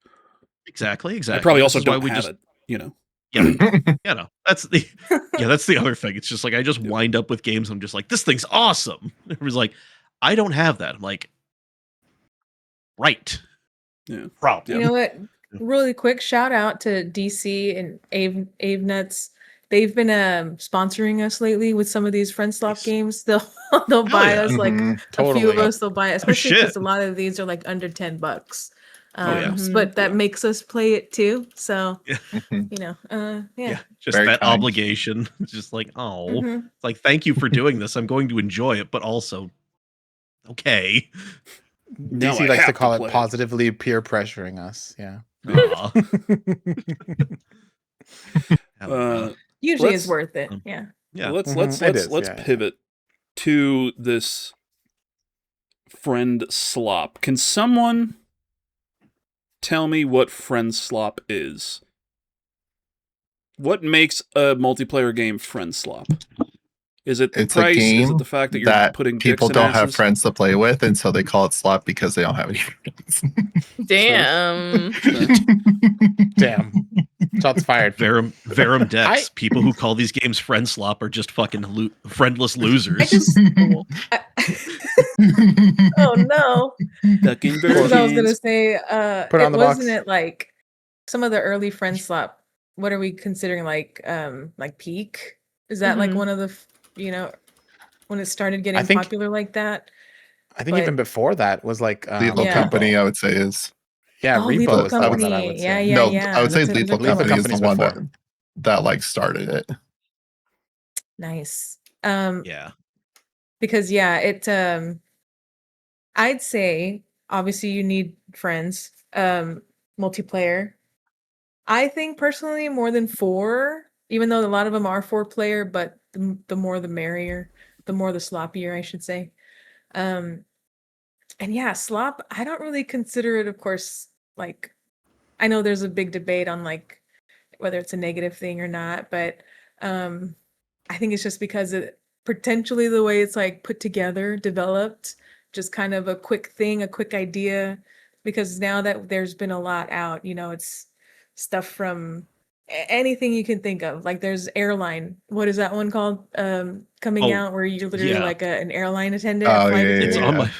Exactly. I probably This also is why don't we have just it, yeah, no, that's the other thing. It's just like I just wind up with games. I'm just like, this thing's awesome. Everyone's like, I don't have that. I'm like, right. Yeah. Problem. You know what? Really quick shout out to DC and Ave Nuts. They've been sponsoring us lately with some of these friendslop games. They'll buy yeah. us like Mhm. a few Totally. of us. They'll buy, especially because shit. a lot of these are like under $10. yeah. But that makes us play it too. So Mhm. yeah. Just Very that kind. obligation. It's just like, oh, Mhm. it's like, thank you for doing this. I'm going to enjoy it, but also, okay. Now DC I likes to have call play it positively peer pressuring us. Yeah. Aw. Usually Let's- it's worth it. um, Yeah. yeah. Let's It is, yeah. pivot to this friend slop. Can someone tell me what friend slop is? What makes a multiplayer game friend slop? Is it the It's a price? Is game it the fact that you're that putting people dicks in don't have asses? friends to play with, and so they call it slop because they don't have any friends. Damn. Damn. Shots fired. Verum Dex. People who call these games friend slop are just fucking friendless losers. I just oh no. Ducking That's what I was gonna virgins. say. Put it on the wasn't box. it like some of the early friend slop? What are we considering like peak? Is that like Mhm. one of the when it started getting think- popular like that? I think But- even before that was like Lethal Yeah. Company, I would say, is Yeah, Oh, Repo Lethal is the one that I Company. would say. Yeah. no. I would say That's a Lethal good one. Company is the Company's one before. that like started it. Nice. Yeah. Because it I'd say obviously you need friends, multiplayer. I think personally more than 4, even though a lot of them are 4-player, but the more the merrier, the more the sloppier, I should say. And yeah, slop, I don't really consider it, of course, like I know there's a big debate on like whether it's a negative thing or not, but I think it's just because it potentially the way it's like put together, developed, just kind of a quick thing, a quick idea. Because now that there's been a lot out, it's stuff from anything you can think of. Like there's airline. What is that one called? Coming Oh, out where you're literally yeah. like an airline attendant. Oh, a flight yeah, It's attendant. on my.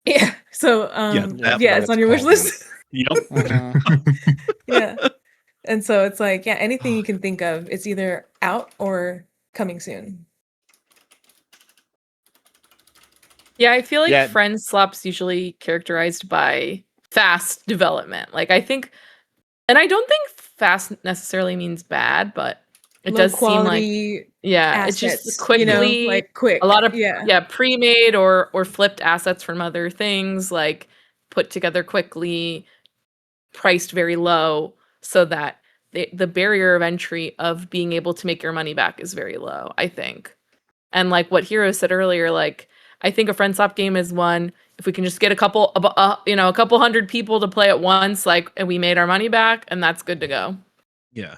Yeah. So that- yeah, it's on your wish called. list. Yep. Mhm. Yeah. And so it's like, yeah, anything you can think of, it's either out or coming soon. Yeah, I feel like Yeah. friend slop's usually characterized by fast development. Like I think, and I don't think fast necessarily means bad, but it Low does seem like quality it's assets, just quickly like quick. a lot of yeah. pre-made or flipped assets from other things, like put together quickly, priced very low, so that the barrier of entry of being able to make your money back is very low, I think. And like what Hero said earlier, like I think a friend swap game is one. If we can just get a couple hundred people to play at once, like, and we made our money back, and that's good to go. Yeah.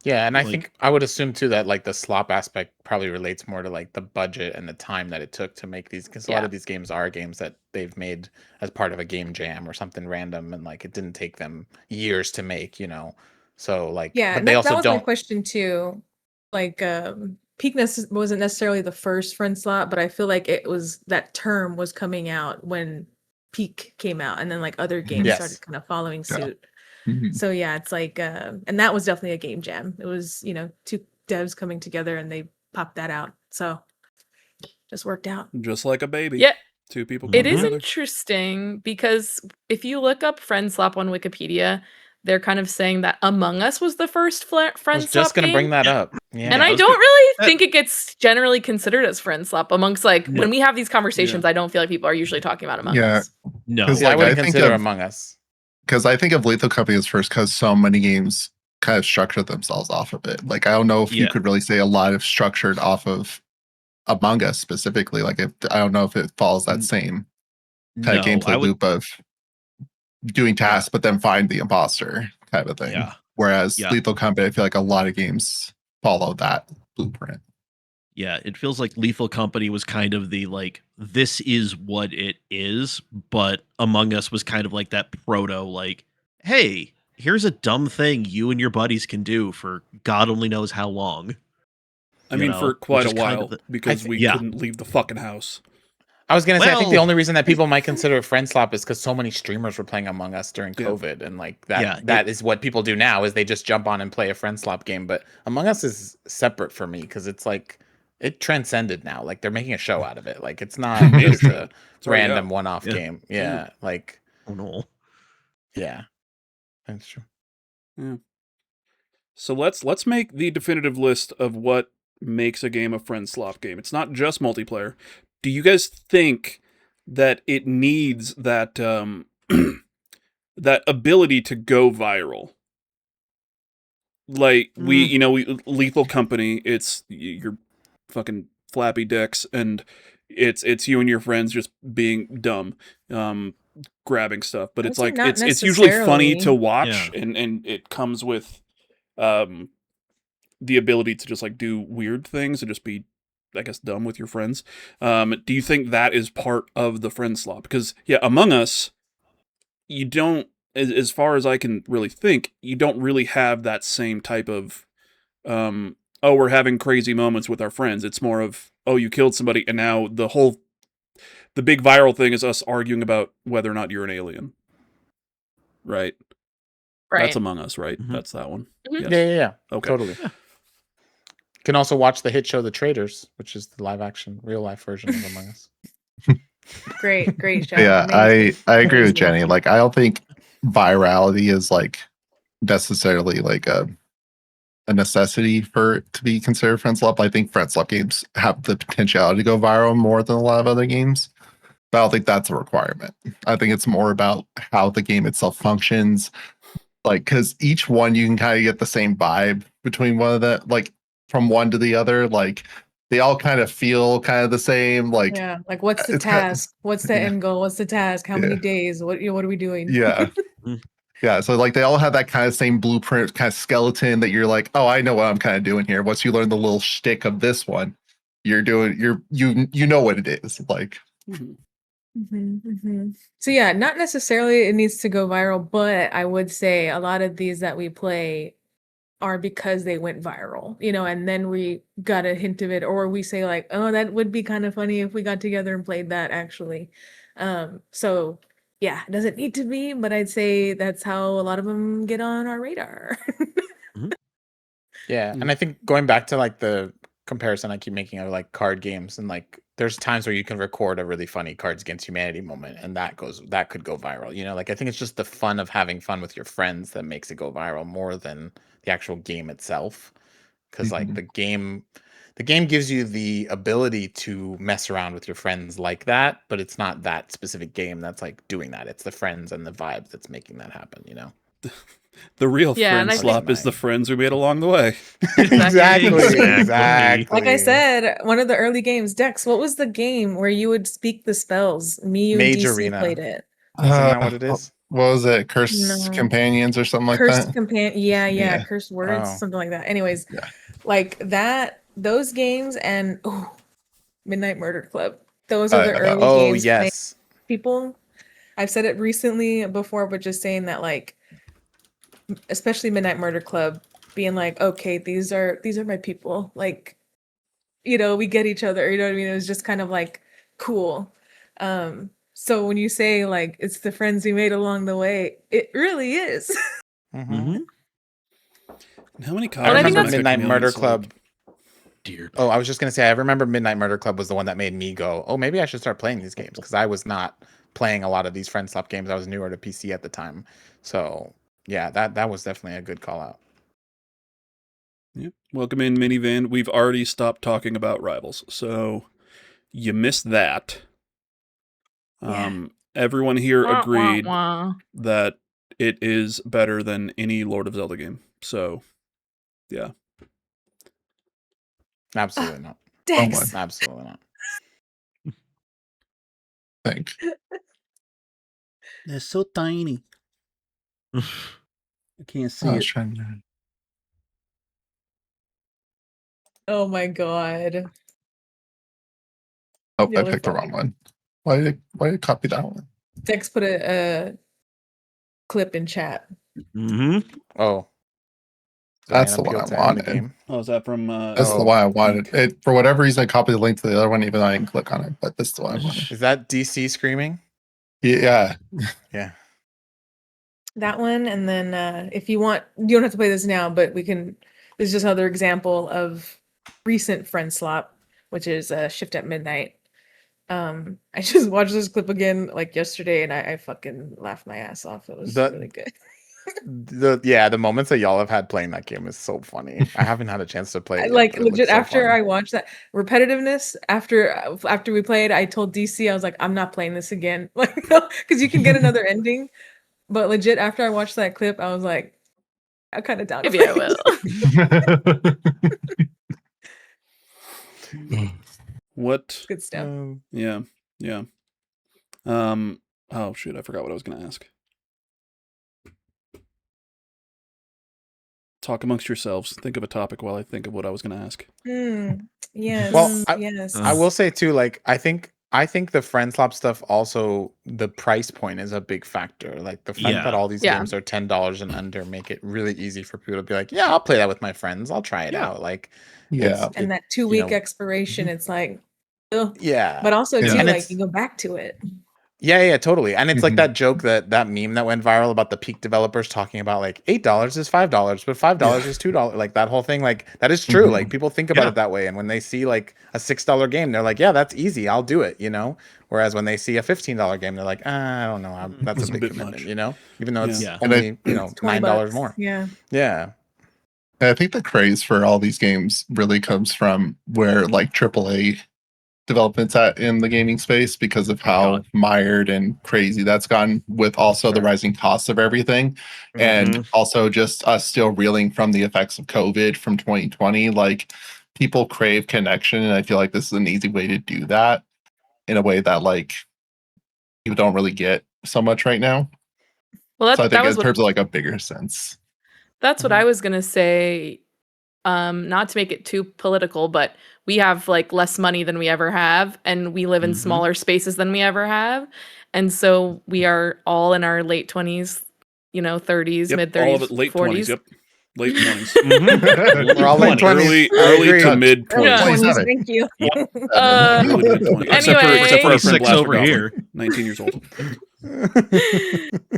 Yeah, and I Like- think I would assume too that like the slop aspect probably relates more to like the budget and the time that it took to make these, because a lot Yeah. of these games are games that they've made as part of a game jam or something random, and like it didn't take them years to make, So like, Yeah, but and they that also was my don't. question too. Like, Peakness wasn't necessarily the first friend slot, but I feel like it was that term was coming out when Peak came out, and then like other games Yes. started kind of following Yeah. suit. Mhm. So yeah, it's like, and that was definitely a game jam. It was, two devs coming together and they popped that out. So just worked out. Just like a baby. Yeah, 2 people it come is together. interesting because if you look up friend slop on Wikipedia, they're kind of saying that Among Us was the first I friend was slop just gonna game. bring that up. Yeah. And I I was don't gonna- really that- think it gets generally considered as friend slop amongst like No. when we have these conversations. I don't feel like people are usually talking about Among Yeah. Us. No. 'Cause, Yeah, I like, wouldn't I think consider of- Among Us. Because I think of Lethal Company as first because so many games kind of structured themselves off of it. Like I don't know if you Yeah. could really say a lot of structured off of Among Us specifically. Like I don't know if it follows that same kind of No, gameplay I would- loop of doing tasks but then find the imposter kind of thing. Yeah. Whereas Yeah. Lethal Company, I feel like a lot of games follow that blueprint. Yeah, it feels like Lethal Company was kind of the like, this is what it is, but Among Us was kind of like that proto, like, hey, here's a dumb thing you and your buddies can do for God only knows how long. I mean, for quite a while, the, because we couldn't leave the fucking house. I was gonna say, I think the Well- only reason that people might consider it friendslop is because so many streamers were playing Among Us during Yeah. COVID, and like that. Yeah, that is what people do now, is they just jump on and play a friendslop game. But Among Us is separate for me because it's like it transcended now. Like they're making a show out of it. Like it's not just a It's already random out. one-off Yeah. game. Yeah, like oh no. yeah, that's true. So let's make the definitive list of what makes a game a friendslop game. It's not just multiplayer. Do you guys think that it needs that that ability to go viral? Like we Lethal Company, it's your fucking flappy dicks, and it's you and your friends just being dumb, grabbing stuff. But I it's would say like not it's usually funny to necessarily. watch, and it comes with the ability to just like do weird things and just be, I guess, dumb with your friends. Do you think that is part of the friend slop? Because yeah, Among Us, you don't, as far as I can really think, you don't really have that same type of oh, we're having crazy moments with our friends. It's more of, oh, you killed somebody, and now the big viral thing is us arguing about whether or not you're an alien. Right? Right. That's Among Us, right? Mhm. That's that one. Mhm. Yes. Yeah. Okay. Totally. Yeah. Can also watch the hit show The Traitors, which is the live action, real life version of Among Us. Great show. Yeah, Amazing. I agree with Amazing. Jenny. Like, I don't think virality is like necessarily like a necessity for it to be considered friendslop. I think friendslop games have the potentiality to go viral more than a lot of other games, but I don't think that's a requirement. I think it's more about how the game itself functions. Like, because each one you can kind of get the same vibe between one of the, like, from one to the other. Like, they all kind of feel kind of the same. Like, Yeah, like what's the it's kind of- task? What's the yeah. end goal? What's the task? How many days? What are we doing? yeah. Yeah, so like they all have that kind of same blueprint, kind of skeleton that you're like, oh, I know what I'm kind of doing here. Once you learn the little shtick of this one, you know what it is. Like, So yeah, not necessarily it needs to go viral, but I would say a lot of these that we play are because they went viral, and then we got a hint of it, or we say like, oh, that would be kind of funny if we got together and played that actually. So yeah, it doesn't need to be, but I'd say that's how a lot of them get on our radar. Yeah, and I think going back to like the comparison I keep making of like card games, and like there's times where you can record a really funny Cards Against Humanity moment, and that could go viral. Like I think it's just the fun of having fun with your friends that makes it go viral more than the actual game itself. Because like the game gives you the ability to mess around with your friends like that, but it's not that specific game that's like doing that. It's the friends and the vibes that's making that happen. The real Yeah, friend and I slop is the friends we made along the way. Exactly. Like I said, one of the early games, Dex, what was the game where you would speak the spells? Me, you, and Mage DC Arena. played it. Isn't that what it is? what was it? Cursed No. Companions or something like Cursed that? companion, Yeah. cursed words, Oh. something like that. Anyways, Yeah. like that, those games, and Midnight Murder Club. Those are the early Oh games. yes. People, I've said it recently before, but just saying that, like, especially Midnight Murder Club, being like, okay, these are my people. Like, we get each other. You know what I mean? It was just kind of like cool. So when you say like it's the friends we made along the way, it really is. Mm-hmm. How many I copies? I think remember of that's- Midnight Chameleon Murder sold? Club. Dear. Oh, I was just gonna say, I remember Midnight Murder Club was the one that made me go, oh, maybe I should start playing these games, because I was not playing a lot of these friendslop games. I was newer to PC at the time, so yeah, that was definitely a good call out. Yeah. Welcome in, Minivan. We've already stopped talking about Rivals, so you missed that. Yeah. Everyone here Wah, wah, agreed wah. that it is better than any Lord of Zelda game. So, yeah. Absolutely not. Dex. Absolutely not. Think. They're so tiny. I can't see I was trying to. Oh my god. Oh, The I other picked the phone. wrong one. Why did I copy that one? Dex put a clip in chat. Mm-hmm. Oh, That's Diane the one appealed I to end the wanted. game. Oh, is that from? That's the Oh. one I wanted. It for whatever reason I copied the link to the other one, even though I didn't click on it. But this is the one I wanted. Is that DC screaming? Yeah. Yeah. That one, and then if you want, you don't have to play this now, but we can. This is just another example of recent friend slop, which is Shift at Midnight. I just watched this clip again like yesterday, and I fucking laughed my ass off. It was The- really good. The moments that y'all have had playing that game is so funny. I haven't had a chance to play it yet, Like but it looks legit, so after fun. I watched that repetitiveness, after we played, I told DC I was like, I'm not playing this again, like because you can get another ending. But legit, after I watched that clip, I was like, I kind of down. to Maybe I play will. this. What? Good stuff. Yeah. Oh shoot, I forgot what I was going to ask. Talk amongst yourselves. Think of a topic while I think of what I was going to ask. Yes. Well, yes. I will say too, like I think the friend slop stuff also, the price point is a big factor. Like the fact that Yeah. all these Yeah. games are $10 and under make it really easy for people to be like, yeah, I'll play that with my friends. I'll try it Yeah. out. Like Yeah. And that you 2-week know, expiration, it's like, ugh. yeah. But also Yeah. too, And like it's- you go back to it. Yeah, totally. And it's like Mhm. that joke that meme that went viral about the peak developers talking about like $8 is $5, but $5 is $2. Like that whole thing, like that is true. Mhm. Like people think about Yeah. it that way. And when they see like a $6 game, they're like, yeah, that's easy. I'll do it, you know? Whereas when they see a $15 game, they're like, I don't know. That's That's a a big bit commitment, much. you know? Even though it's Yeah. And I- only, $9 more. Yeah. Yeah. And I think the craze for all these games really comes from where like AAA development's at in the gaming space because of how mired and crazy that's gotten with also the Sure. rising costs of everything. And Mhm. also just us still reeling from the effects of COVID from 2020. Like people crave connection. And I feel like this is an easy way to do that in a way that like people don't really get so much right now. Well, So I that think was in what terms of like a bigger sense. That's what I was gonna say. Not to make it too political, but we have like less money than we ever have, and we live in Mhm. smaller spaces than we ever have, and so we are all in our late 20s, 30s, Yep, mid 30s, all of it late 40s. 20s. Yep, late 20s. Mhm. We're all late 20s. Early to agree. mid 20s. Yeah. 27. Thank you. Early to mid 20s. Except for our friend 26 Blaster over Goblin, here. 19 years old.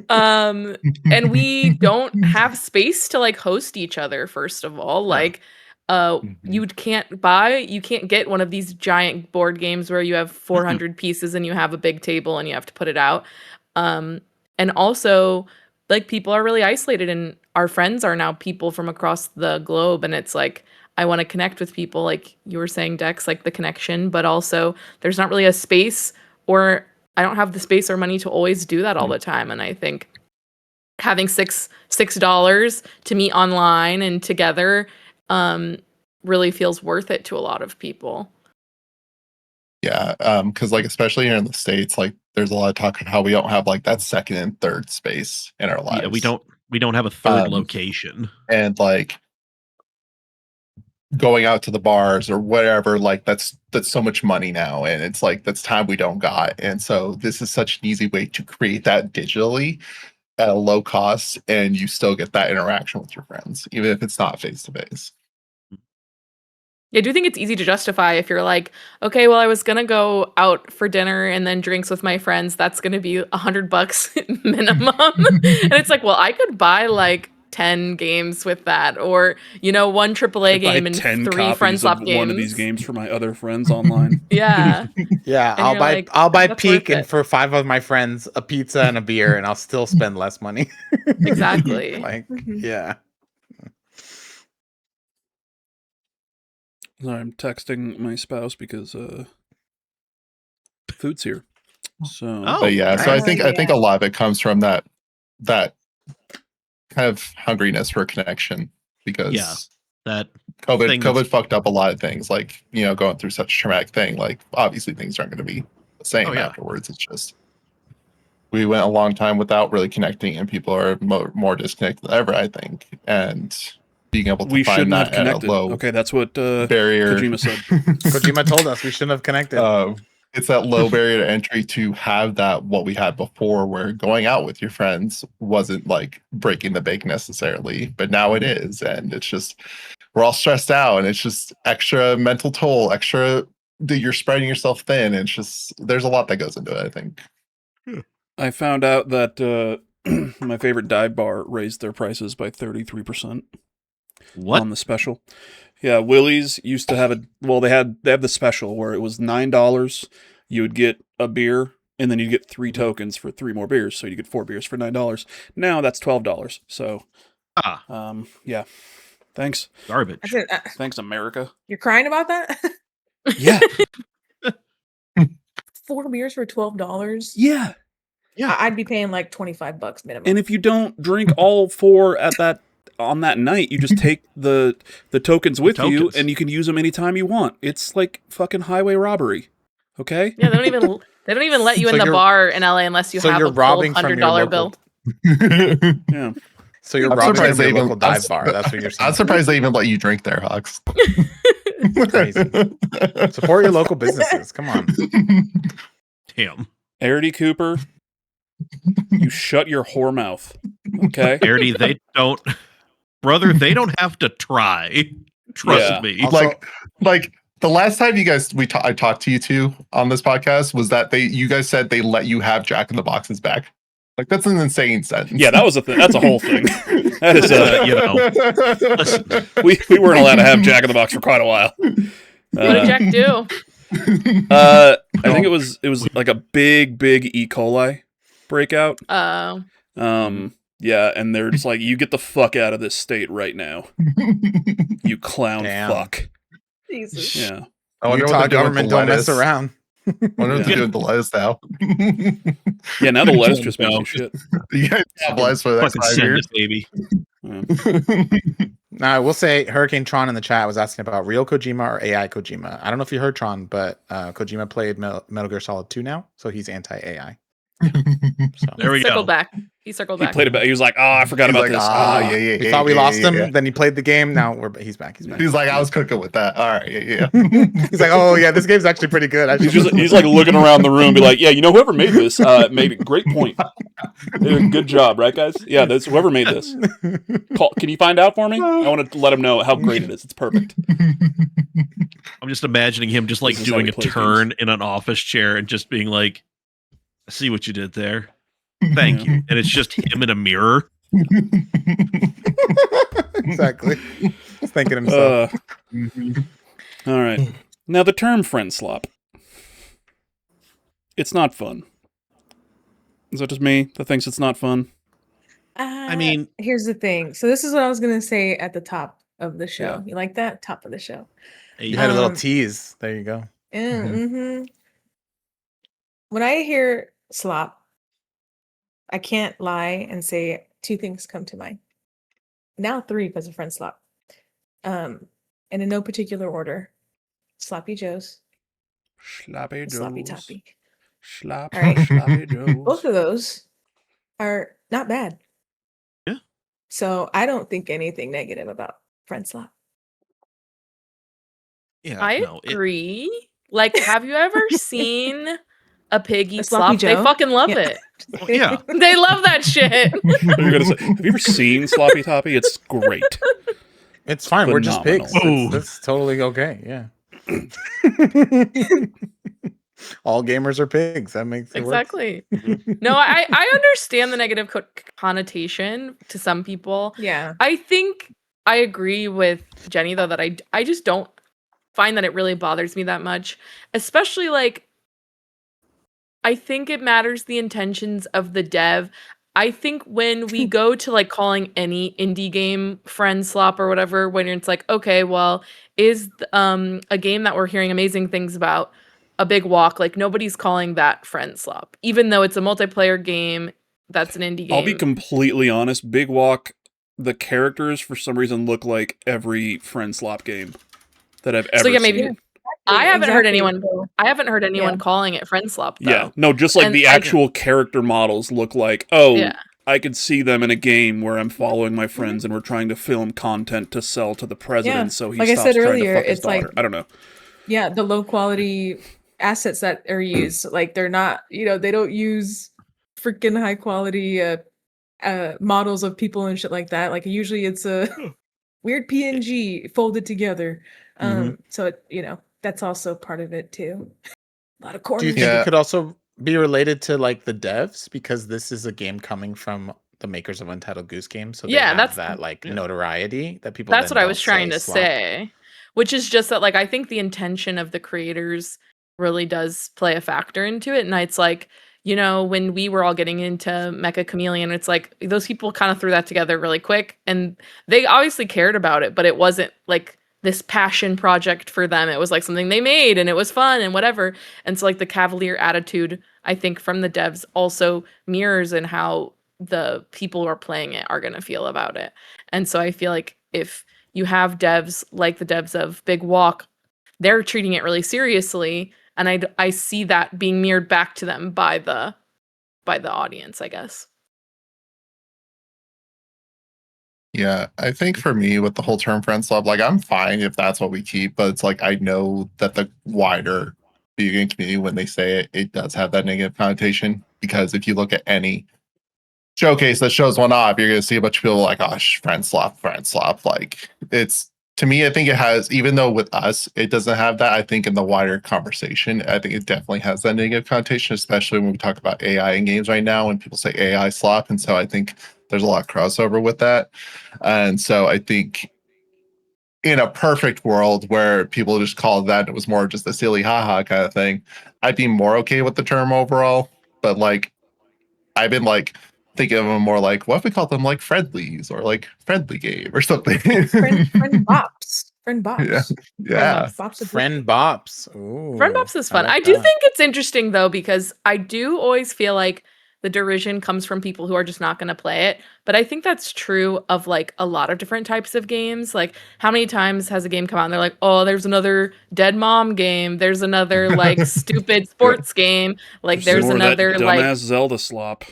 And we don't have space to like host each other, first of all. Like you can't get one of these giant board games where you have 400 pieces and you have a big table and you have to put it out. And also like people are really isolated, and our friends are now people from across the globe, and it's like I want to connect with people, like you were saying, Dex, like the connection, but also there's not really a space, or I don't have the space or money to always do that all the time. And I think having $6 to meet online and together really feels worth it to a lot of people. Yeah, because like especially here in the States, like there's a lot of talk of how we don't have like that second and third space in our lives. Yeah, we don't have a third Um, location. And like going out to the bars or whatever, like that's so much money now, and it's like that's time we don't got. And so this is such an easy way to create that digitally at a low cost, and you still get that interaction with your friends, even if it's not face to face. Yeah, I do think it's easy to justify if you're like, okay, well, I was gonna go out for dinner and then drinks with my friends. That's gonna be $100 minimum. And it's like, well, I could buy like 10 games with that, or one AAA game and 10 3 copies friendslop of games. one of these games for my other friends online. Yeah. Yeah, And you're like, I'll buy that's Peak worth and it. for 5 of my friends a pizza and a beer, and I'll still spend less money. Exactly. Like, Mhm. yeah. Sorry, I'm texting my spouse because food's here. So Oh, But yeah, so I nice. think a lot of it comes from that kind of hungriness for connection, because Yeah. that thing COVID that's- fucked up a lot of things, like going through such a traumatic thing. Like obviously things aren't going to be the same Oh, yeah. afterwards. It's just we went a long time without really connecting, and people are more disconnected than ever, I think. And being able to we find shouldn't have that at a connected. low Okay, that's what barrier. Kojima said. Kojima told us we shouldn't have connected. it's that low barrier to entry to have that what we had before, where going out with your friends wasn't like breaking the bank necessarily, but now it is, and it's just we're all stressed out, and it's just extra mental toll, extra that you're spreading yourself thin. And it's just there's a lot that goes into it, I think. I found out that my favorite dive bar raised their prices by 33% What? on the special. Yeah, Willie's used to have they have the special where it was $9. You would get a beer, and then you get 3 tokens for 3 more beers, so you get 4 beers for $9. Now that's $12. So, yeah. Thanks, Garbage. I said, thanks, America. you're crying about that? Yeah, 4 beers for $12? yeah. I'd be paying like $25 minimum. And if you don't drink all 4 on that night, you just take the tokens with you, tokens. and you can use them anytime you want. It's like fucking highway robbery. Okay? Yeah, they don't even let you So in the you're- bar in LA unless you so have you're a full robbing from your $100 local- bill. Yeah. So you're I'm robbing surprised from they your local even- dive bar. That's what you're saying. I'm surprised they even let you drink there, Hawks. Crazy. Support your local businesses. Come on. Damn. Arity Cooper, you shut your whore mouth. Okay? Arity, they don't, brother, they don't have to try. Trust Yeah. me. Also- like the last time you guys I talked to you two on this podcast was that you guys said they let you have Jack in the Boxes back. Like that's an insane sentence. Yeah, that was a thing. That's a whole thing. That is You know, listen, we weren't allowed to have Jack in the Box for quite a while. What did Jack do? I think it was like a big E. coli breakout. Yeah, and they're just like, you get the fuck out of this state right now, you clown Damn. fuck. Jesus. Yeah. I wonder what Utah they're doing with government the don't mess lettuce. around. I wonder what Yeah. they're doing with the lettuce now. Yeah, now the lettuce just makes No. you shit. You guys have lettuce for the next fucking 5 send years. it, baby. Yeah. Now, I will say Hurricane Tron in the chat was asking about real Kojima or AI Kojima. I don't know if you heard Tron, but Kojima played Metal Gear Solid 2 now, so he's anti-AI. So There we Circled go. back. He circled He back. played it back. He was like, "Oh, I forgot He's about like, this." yeah. we thought we lost him. yeah. Then he played the game. Now he's back. He's back. He's like, I was cooking with that. All right, yeah. He's like, oh yeah, this game's actually pretty good. I He's should just he's like looking around the room, be like, "Yeah, you know, whoever made this made a great point. They did a good job, right, guys? Yeah, that's whoever made this. Can you find out for me? I want to let him know how great it is. It's perfect." I'm just imagining him just like This is how doing he a plays turn in an office chair and just being like, I see what you did there. Thank Yeah. you. And it's just him in a mirror. exactly. He's thinking himself. All right. Now the term friend slop. It's not fun. Is that just me that thinks it's not fun? I mean, Here's the thing. So this is what I was gonna say at the top of the show. Yeah. You like that? Top of the show. You had a little Um, tease. There you go. Yeah, When I hear slop, I can't lie and say 2 things come to mind. Now 3 because of friend slop. And in no particular order. Sloppy Joes, Sloppy and Sloppy Toppy. Sloppy, All right. sloppy Joes. Both of those are not bad. Yeah. So I don't think anything negative about friend slop. yeah, I no, agree. Like, have you ever seen a pig A eat sloppy slop? They Joe? fucking love Yeah. it. yeah. They love that shit. You're gonna say, have you ever seen Sloppy Toppy? It's great. It's fine. We're just pigs. Phenomenal. That's totally okay. Yeah. All gamers are pigs. That makes it work. Exactly. No, I understand the negative connotation to some people. Yeah. I think I agree with Jenny though that I just don't find that it really bothers me that much, especially like I think it matters the intentions of the dev. I think when we go to like calling any indie game friend slop or whatever, when it's like, okay, well, is a game that we're hearing amazing things about a big walk, like nobody's calling that friend slop, even though it's a multiplayer game that's an indie game. I'll be completely honest. Big Walk, the characters for some reason look like every friend slop game that I've ever So yeah, maybe seen. I haven't heard Exactly. anyone. I haven't heard anyone Yeah. calling it friend slop though. Yeah, no, just like And the I- actual character models look like, oh, Yeah. I could see them in a game where I'm following my friends and we're trying to film content to sell to the president, Yeah. so he Like I stops said trying earlier, to fuck his it's like- daughter. I don't know. Yeah, the low quality assets that are used. Like they're not, they don't use freaking high quality models of people and shit like that. Like usually it's a weird PNG folded together. So that's also part of it too. A lot of corners. Do you think it could also be related to like the devs, because this is a game coming from the makers of Untitled Goose Game, so they have that like notoriety that people. That's then what I don't was trying to slop. say, which is just that like I think the intention of the creators really does play a factor into it, and it's like, when we were all getting into Mecha Chameleon, it's like those people kind of threw that together really quick, and they obviously cared about it, but it wasn't like this passion project for them. It was like something they made and it was fun and whatever. And so like the cavalier attitude, I think, from the devs also mirrors in how the people who are playing it are going to feel about it. And so I feel like if you have devs like the devs of Big Walk, they're treating it really seriously, and I see that being mirrored back to them by the audience, I guess. Yeah, I think for me with the whole term friendslop, like I'm fine if that's what we keep, but it's like I know that the wider video game community, when they say it, it does have that negative connotation. Because if you look at any showcase that shows one off, you're gonna see a bunch of people like, oh, friendslop. Like it's, to me, I think it has, even though with us it doesn't have that, I think in the wider conversation, I think it definitely has that negative connotation, especially when we talk about AI in games right now and people say AI slop. And so I think there's a lot of crossover with that. And so I think in a perfect world where people just called that, it was more just a silly haha kind of thing, I'd be more okay with the term overall. But like, I've been like thinking of them more like, what if we call them like friendlies or like friendly game or something? friend bops. Friend bops. Yeah. Friend bops. Ooh, Friend bops is fun. like I do that. think it's interesting though, because I do always feel like the derision comes from people who are just not going to play it. But I think that's true of like a lot of different types of games. Like how many times has a game come out and they're like, oh, there's another dead mom game. There's another like stupid sports game. Like there's More of that another dumbass like Zelda slop.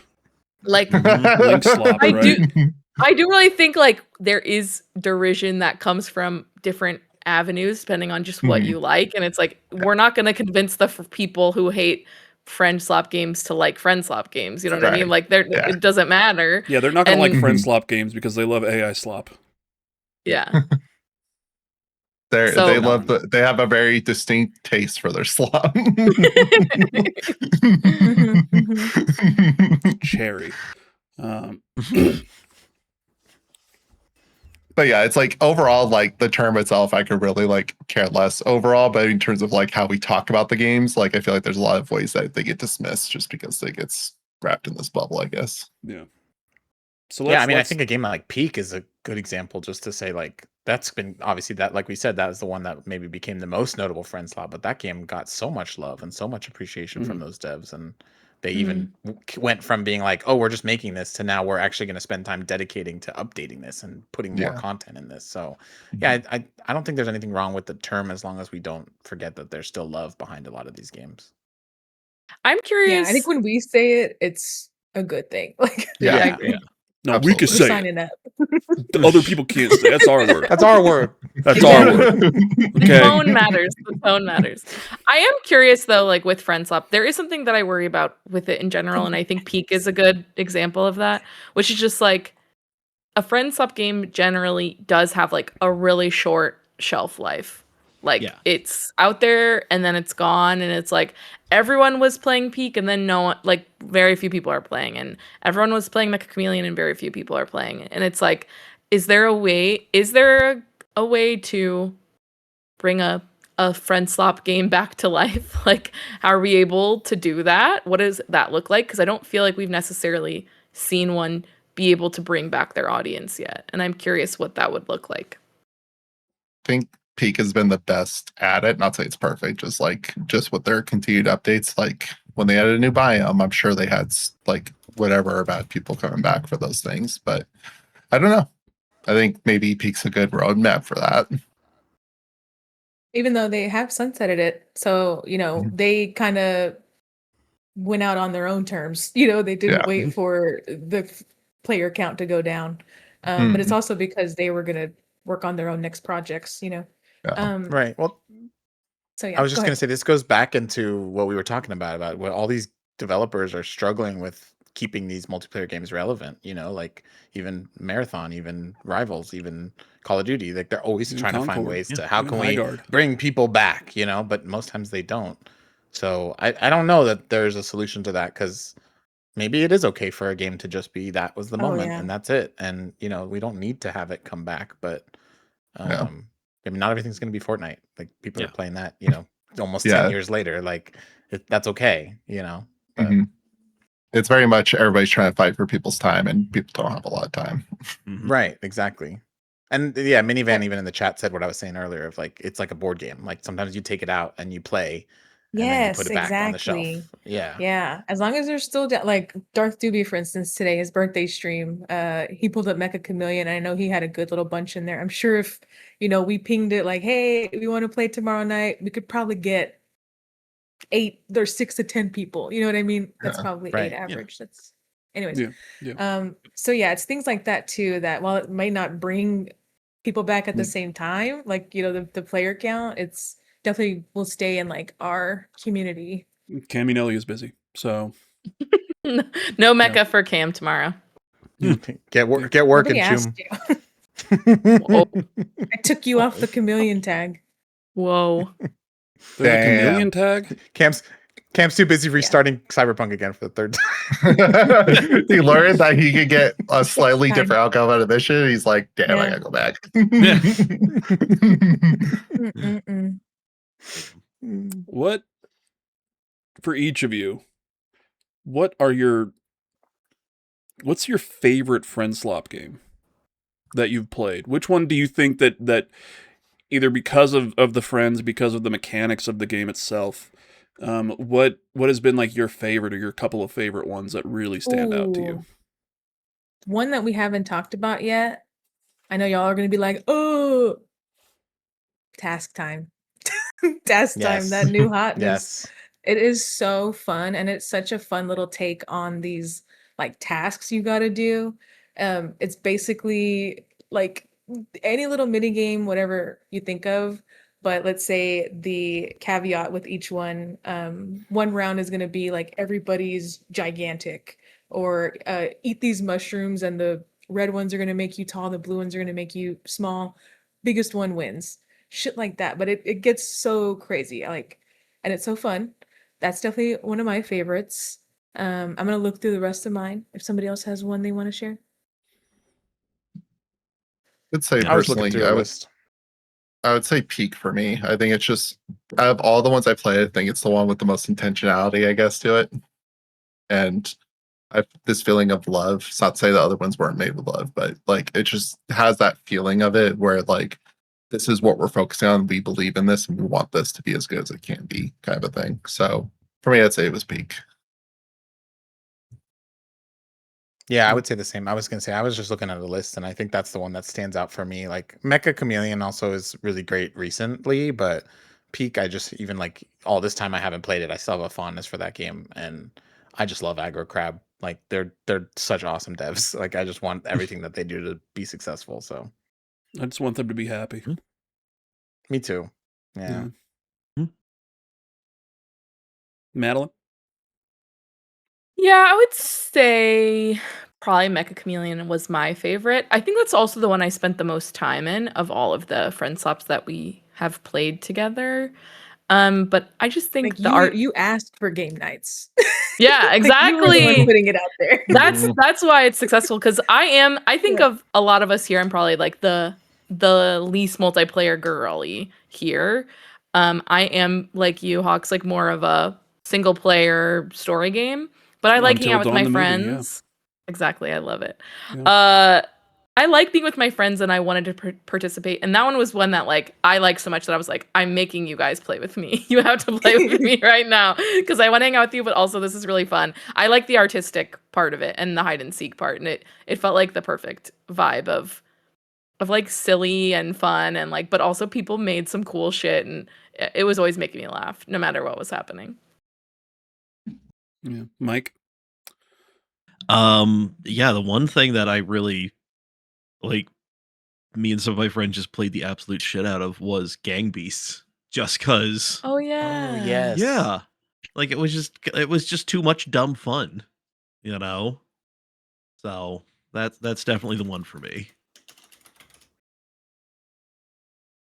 like Link slop, I right? I do really think like there is derision that comes from different avenues depending on just what you like, and it's like we're not going to convince the people who hate friend slop games to like friend slop games. You know what I mean? Like it doesn't matter. Yeah, they're not going to like And- friend slop games because they love AI slop. Yeah. They So- love they have a very distinct taste for their slop. Cherry. But yeah, it's like overall, like the term itself, I could really like care less overall. But in terms of like how we talk about the games, like I feel like there's a lot of ways that they get dismissed just because they get wrapped in this bubble, I guess. Yeah. So yeah, I mean, I think a game like Peak is a good example, just to say like that's been obviously that, like we said, that was the one that maybe became the most notable friend slot, but that game got so much love and so much appreciation from those devs, and they even went from being like, oh, we're just making this, to now we're actually going to spend time dedicating to updating this and putting more content in this. So yeah, I don't think there's anything wrong with the term, as long as we don't forget that there's still love behind a lot of these games. I'm curious. Yeah, I think when we say it, it's a good thing. Like, Yeah. I agree. Yeah. No, Absolutely. we can We're say it. signing up. The other people can't say. That's our word. That's our word. That's our word. The Okay. tone matters. The tone matters. I am curious though, like with friendslop, there is something that I worry about with it in general, and I think Peak is a good example of that, which is just like a friendslop game generally does have like a really short shelf life. Like it's out there and then it's gone, and it's like everyone was playing Peak and then no one, like very few people are playing, and everyone was playing Mecha Chameleon and very few people are playing. And it's like, is there a way to bring a friendslop game back to life? Like, how are we able to do that? What does that look like? Because I don't feel like we've necessarily seen one be able to bring back their audience yet, and I'm curious what that would look like. I think Peak has been the best at it. Not to say it's perfect, just with their continued updates. Like when they added a new biome, I'm sure they had like whatever about people coming back for those things. But I don't know. I think maybe Peak's a good roadmap for that. Even though they have sunsetted it, so they kind of went out on their own terms. They didn't wait for the player count to go down. But it's also because they were gonna work on their own next projects. Right. Well, So yeah, I was just go going to ahead. say this goes back into what we were talking about what all these developers are struggling with keeping these multiplayer games relevant. Like even Marathon, even Rivals, even Call of Duty. Like they're always Even trying to find Concord, ways Yeah. to how even can High we Guard. bring people back. But most times they don't. So I don't know that there's a solution to that because maybe it is okay for a game to just be that was the Oh moment yeah. and that's it, and we don't need to have it come back, but Yeah. I mean, not everything's going to be Fortnite. Like people Yeah. are playing that, almost Yeah. 10 years later. Like that's okay, But Mhm. It's very much everybody's trying to fight for people's time, and people don't have a lot of time. Mhm. right, exactly. And yeah, Minivan Yeah. even in the chat said what I was saying earlier of like it's like a board game. Like sometimes you take it out and you play, and then you put Yes, it back on the shelf. exactly. Yeah. Yeah, as long as they're still like Darth Doobie, for instance, today, his birthday stream, he pulled up Mecha Chameleon. And I know he had a good little bunch in there. I'm sure if we pinged it like, hey, we want to play tomorrow night, we could probably get 6 to 10 people. You know what I mean? That's Yeah. probably Right. 8 Yeah. average. That's anyways. Yeah, yeah. So yeah, it's things like that too, that while it might not bring people back at the Mm. same time, like the player count, it's definitely will stay in like our community. Caminelli is busy, so No mecha for Cam tomorrow. Get working, Nobody Choom. asked you. Whoa. I took you off the chameleon tag. Whoa. there's a Damn. chameleon tag. Cam's too busy restarting Cyberpunk again for the third time. He learned that he could get a slightly Time. different outcome out of the mission. He's like, damn, I Yeah. gotta go back. Mm-mm-mm. What for each of you? What's your favorite friendslop game that you've played? Which one do you think that either because of the friends, because of the mechanics of the game itself, what has been like your favorite or your couple of favorite ones that really stand out to you? Ooh. One that we haven't talked about yet. I know y'all are gonna be like, oh, task time. Task time, that new hotness. Yes. It is so fun, and it's such a fun little take on these like tasks you got to do. It's basically like any little mini game, whatever you think of. But let's say the caveat with each one, one round is going to be like everybody's gigantic, or eat these mushrooms, and the red ones are going to make you tall, the blue ones are going to make you small. Biggest one wins. Shit like that. But it gets so crazy. And it's so fun. That's definitely one of my favorites. I'm gonna look through the rest of mine. If somebody else has one they want to share. I'd say I was looking personally, through a list. I would say Peak for me. I think it's just out of all the ones I played, I think it's the one with the most intentionality, I guess, to it. And I've this feeling of love. It's not to say the other ones weren't made with love, but like it just has that feeling of it where like this is what we're focusing on. We believe in this and we want this to be as good as it can be, kind of a thing. So for me, I'd say it was Peak. Yeah, I would say the same. I was gonna say I was just looking at the list, and I think that's the one that stands out for me. Like Mecha Chameleon also is really great recently, but Peak, I just even like all this time I haven't played it. I still have a fondness for that game, and I just love Aggro Crab. Like they're such awesome devs. Like I just want everything that they do to be successful. So I just want them to be happy. me too. Yeah. Madeline? Yeah, I would say probably Mecha Chameleon was my favorite. I think that's also the one I spent the most time in of all of the friend slops that we have played together. But I just think Like the art. you asked for game nights. Yeah, Like, you were the one exactly. putting it out there. That's why it's successful, because I think Yeah. of a lot of us here, I'm probably like the least multiplayer girly here. I am like you, Hawks, like more of a single player story game, but I like hanging Until out with Dawn my the movie, yeah. friends. Exactly, I love it. Yeah. I like being with my friends, and I wanted to participate. And that one was one that like I like so much that I was like, I'm making you guys play with me. You have to play with me right now because I want to hang out with you. But also, this is really fun. I like the artistic part of it and the hide and seek part, and it felt like the perfect vibe of like silly and fun, and like, but also people made some cool shit, and it was always making me laugh no matter what was happening. Yeah. Mike? Yeah, the one thing that I really like, me and some of my friends just played the absolute shit out of was Gang Beasts. just because. Oh yeah. Oh yes. Yeah, like it was just too much dumb fun, So that's definitely the one for me.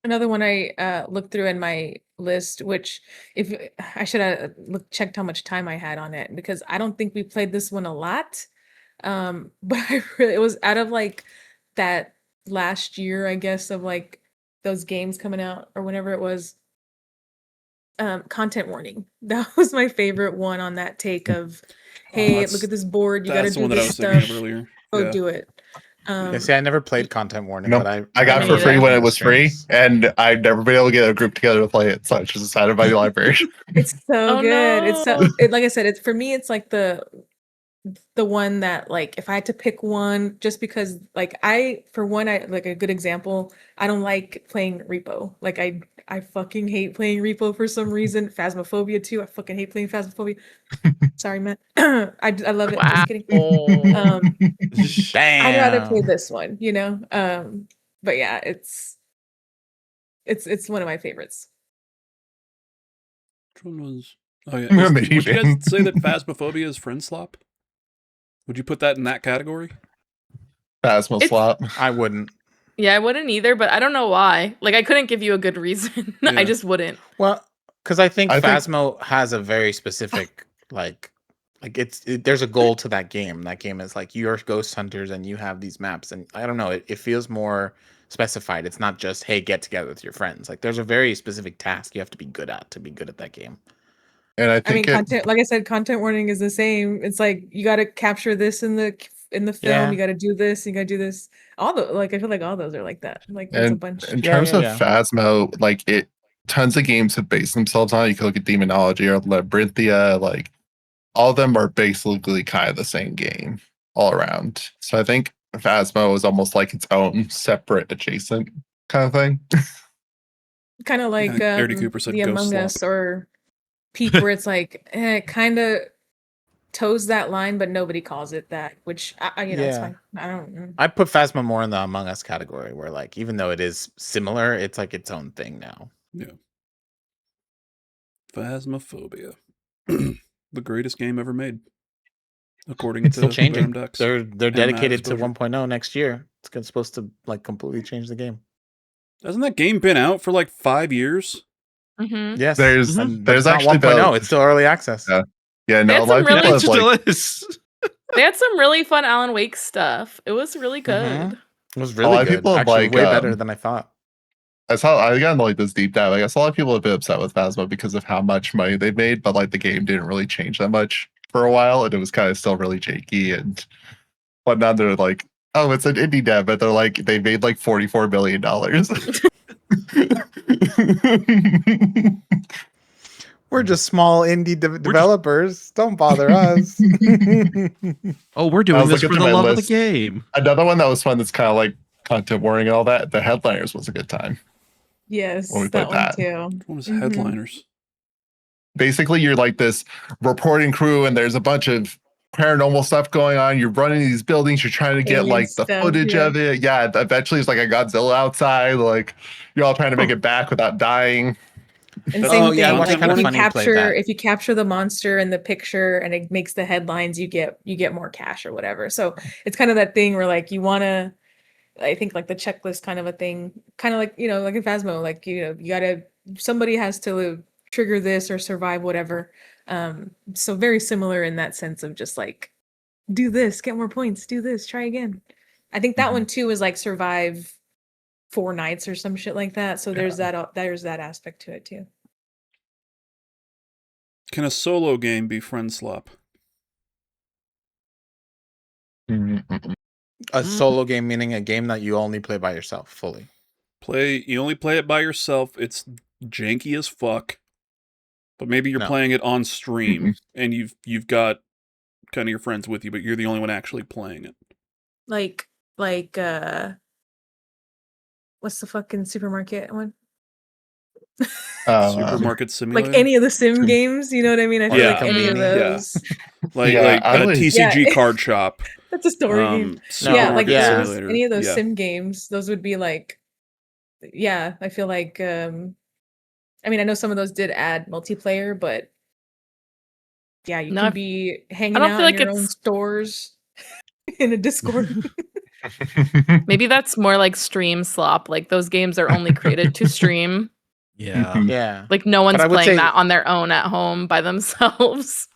Another one I looked through in my list, which if I should have checked how much time I had on it because I don't think we played this one a lot. But it was out of like that last year, I guess, of like those games coming out or whenever it was. Content warning. That was my favorite one on that take of, hey, that's- look at this board, you got to That's the do one that I this was thinking stuff. of earlier. Go Yeah. do it. Yeah, see, I never played Content Warning, No, but I got it for Me free neither. when it was free, and I've never been able to get a group together to play it, so I just decided to buy the library. It's so Oh, good. It's so no. like I said, it's for me, it's like the one that like if I had to pick one, just because like I like a good example, I don't like playing Repo. Like I fucking hate playing Repo for some reason. Phasmophobia too. I fucking hate playing Phasmophobia. Sorry, man. I love it. Wow. Just kidding. I'd rather play this one, but yeah, it's one of my favorites. Which one was? Oh yeah. Maybe. Would you guys say that Phasmophobia is friendslop? Would you put that in that category? Phasmo It's- slot. I wouldn't. Yeah, I wouldn't either, but I don't know why. Like I couldn't give you a good reason. Yeah. I just wouldn't. Well, because I think I think- Phasmo has a very specific there's a goal to that game. That game is like you're ghost hunters and you have these maps, and I don't know, it feels more specified. It's not just hey, get together with your friends. Like there's a very specific task you have to be good at that game. And I I think mean, content, like I said, content warning is the same. It's like you got to capture this in the film. Yeah. You got to do this. You got to do this. All the I feel like all those are like that. Like there's a and bunch. in Yeah, terms yeah, of yeah. Phasmo, like tons of games have based themselves on it. You can look at Demonology or Labyrinthia, like all of them are basically kind of the same game all around. So I think Phasmo is almost like its own separate adjacent kind of thing. Kind of like think Artie Cooper said the Ghost Among Slop. Us or Peak, where it's like it kind of toes that line, but nobody calls it that. Which it's Yeah. fine. I don't. I put Phasmo more in the Among Us category, where like even though it is similar, it's like its own thing now. Yeah. Phasmophobia. The greatest game ever made. According It's to still changing. Verum Ducks. They're and dedicated to Exposure. 1.0 next year. It's supposed to like completely change the game. Hasn't that game been out for like 5 years? Mm-hmm. Yes, There's and there's it's not actually 1.0. It's still early access. Yeah. Yeah, no, They a had lot some of people really have It like still is. They had some really fun Alan Wake stuff. It was really good. Mhm. It was A really lot of good. people have, Actually, like, way better than I thought. I got into like this deep dive. I guess a lot of people have been upset with Phasmo because of how much money they made, but like the game didn't really change that much for a while, and it was kind of still really janky and whatnot. They're like, oh, it's an indie dev, but they're like they made like $44 million. We're just small indie developers. Don't bother us. Oh, we're I doing was this looking for through the my love of the list. game. Another one that was fun that's kind of like content warning and all that. The Headliners was a good time. Yes, When we that played one that. too. What was Mhm. Headliners? Basically, you're like this reporting crew, and there's a bunch of paranormal stuff going on. You're running these buildings. You're trying to get Alien like the stuff, footage yeah. of it. Yeah, eventually, it's like a Godzilla outside. Like you're all trying to make it back without dying. And That's- same Oh, thing, yeah, I watched like Kinda if you Funny played capture that. if you capture the monster in the picture and it makes the headlines, you get more cash or whatever. So it's kind of that thing where like you wanna, I think like the checklist kind of a thing, kind of like like in Phasmo, like you gotta, somebody has to trigger this or survive whatever. So very similar in that sense of just like do this, get more points, do this, try again. I think that Mhm. one too is like survive 4 nights or some shit like that. So there's that aspect to it too. Can a solo game be friendslop? A solo game meaning a game that you only play by yourself fully. You only play it by yourself. It's janky as fuck. But maybe you're No. playing it on stream and you've got kind of your friends with you, but you're the only one actually playing it. Like what's the fucking supermarket one? Supermarket Simulator. Like any of the sim games, you know what I mean? I feel Yeah. like any of Yeah. those. like Yeah, like I a would- TCG Yeah. card shop. That's a story game. Yeah, Supermarket like yeah. those, Simulator. any of those Yeah. sim games, those would be like, yeah, I feel like I mean, I know some of those did add multiplayer, but yeah, you No, can be hanging don't out feel in like your own it's- stores in a Discord. Maybe that's more like stream slop. Like those games are only created to stream. Yeah. Yeah. Like no one's I would playing say- that on their own at home by themselves.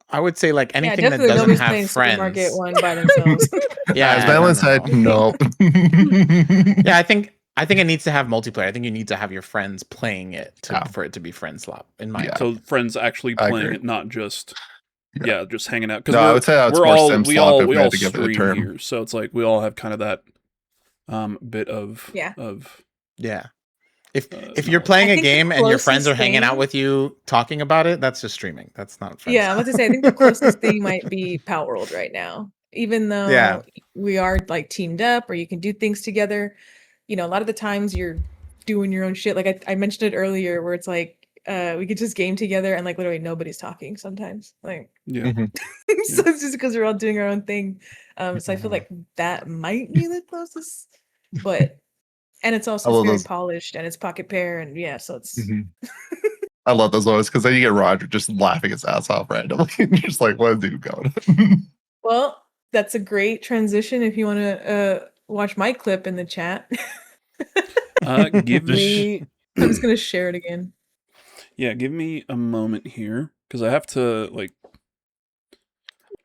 I would say like Yeah, anything that definitely doesn't nobody's have playing Supermarket friends. one by themselves. Yeah, As Madeline said, no. Yeah, I think it needs to have multiplayer. I think you need to have your friends playing it for it to be friend slop. In my Yeah. opinion. So friends actually I playing agree. it, not just Yeah. just hanging out. No, I would say it's we're more all sim we slop all if we we had all to give it a stream term. here, so it's like we all have kind of that bit of Yeah. Yeah. If knowledge. you're playing I a think the game and your friends are closest hanging out thing- with you talking about it, that's just streaming. That's not friends. Yeah, I was to say I think the closest thing might be Power World right now. Even though Yeah. we are like teamed up or you can do things together, you know, a lot of the times you're doing your own shit. Like I mentioned it earlier where it's like we could just game together and like literally nobody's talking sometimes. Like Yeah. so it's just because we're all doing our own thing. So I feel like that might be the closest. But and it's also love very those. polished and it's pocket pair and yeah, so it's Mhm. I love those moments because then you get Roger just laughing his ass off randomly. And you're just like, what is he going? well, that's a great transition if you want to watch my clip in the chat. Give me I'm just gonna share it again. give me a moment here because I have to like.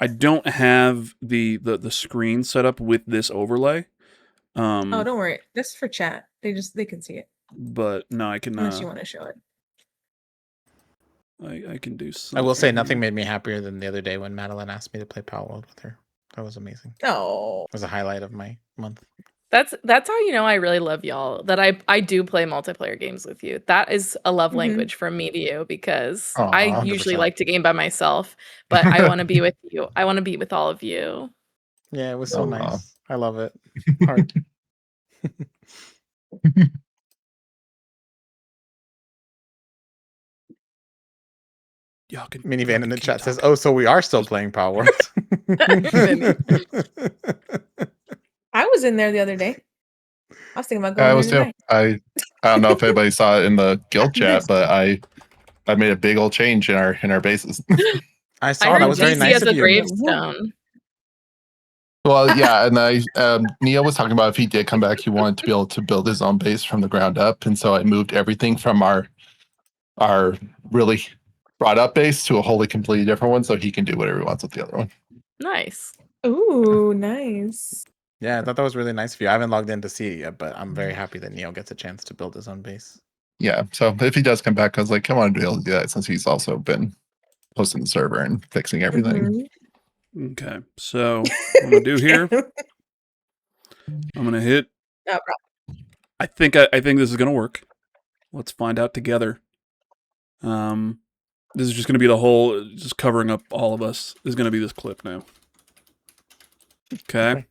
I don't have the screen set up with this overlay. Oh, don't worry. This is for chat. They can see it But no, I can. unless you want to show it. I can do. Something I will say nothing here. made me happier than the other day when Madeline asked me to play Power World with her. That was amazing. Oh, It was a highlight of my month. That's how you know I really love y'all. That I do play multiplayer games with you. That is a love Mhm. language from me to you because Aw, I 100%. usually like to game by myself, but I want to be with you. I want to be with all of you. Yeah, it was so Aw. nice. I love it. Heart. Y'all can. Minivan in the keep chat says, talking. "Oh, so we are still playing Power World." I was in there the other day. I was thinking about going I there was too. tonight. I don't know if anybody saw it in the guild chat, Missed. but I made a big old change in our bases. I I saw it. heard That was very DC nice has of a you. gravestone. Well, yeah, and Neil was talking about if he did come back, he wanted to be able to build his own base from the ground up, and so I moved everything from our really brought up base to a wholly completely different one, so he can do whatever he wants with the other one. Nice. Ooh, nice. Yeah, I thought that was really nice of you. I haven't logged in to see it yet, but I'm very happy that Neo gets a chance to build his own base. Yeah, so if he does come back, I was like, come on, to be able to do that since he's also been hosting the server and fixing everything. Mhm. Okay, so what I'm gonna do here. I'm gonna hit. No I think this is gonna work. Let's find out together. This is just gonna be the whole, just covering up all of us. This is gonna be this clip now. Okay.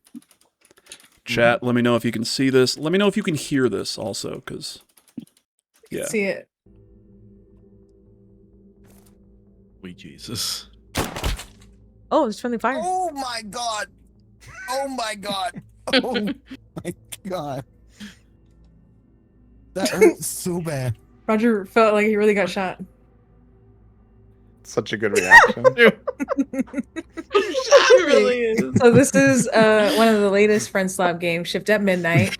Chat, let me know if you can see this. Let me know if you can hear this also, because yeah. See it. Sweet Jesus. Oh, it's friendly fire. Oh my god! Oh my god! Oh my god! That hurt so bad. Roger felt like he really got shot. Such a good reaction. It really is. So this is one of the latest Friend Slop games, shipped at midnight.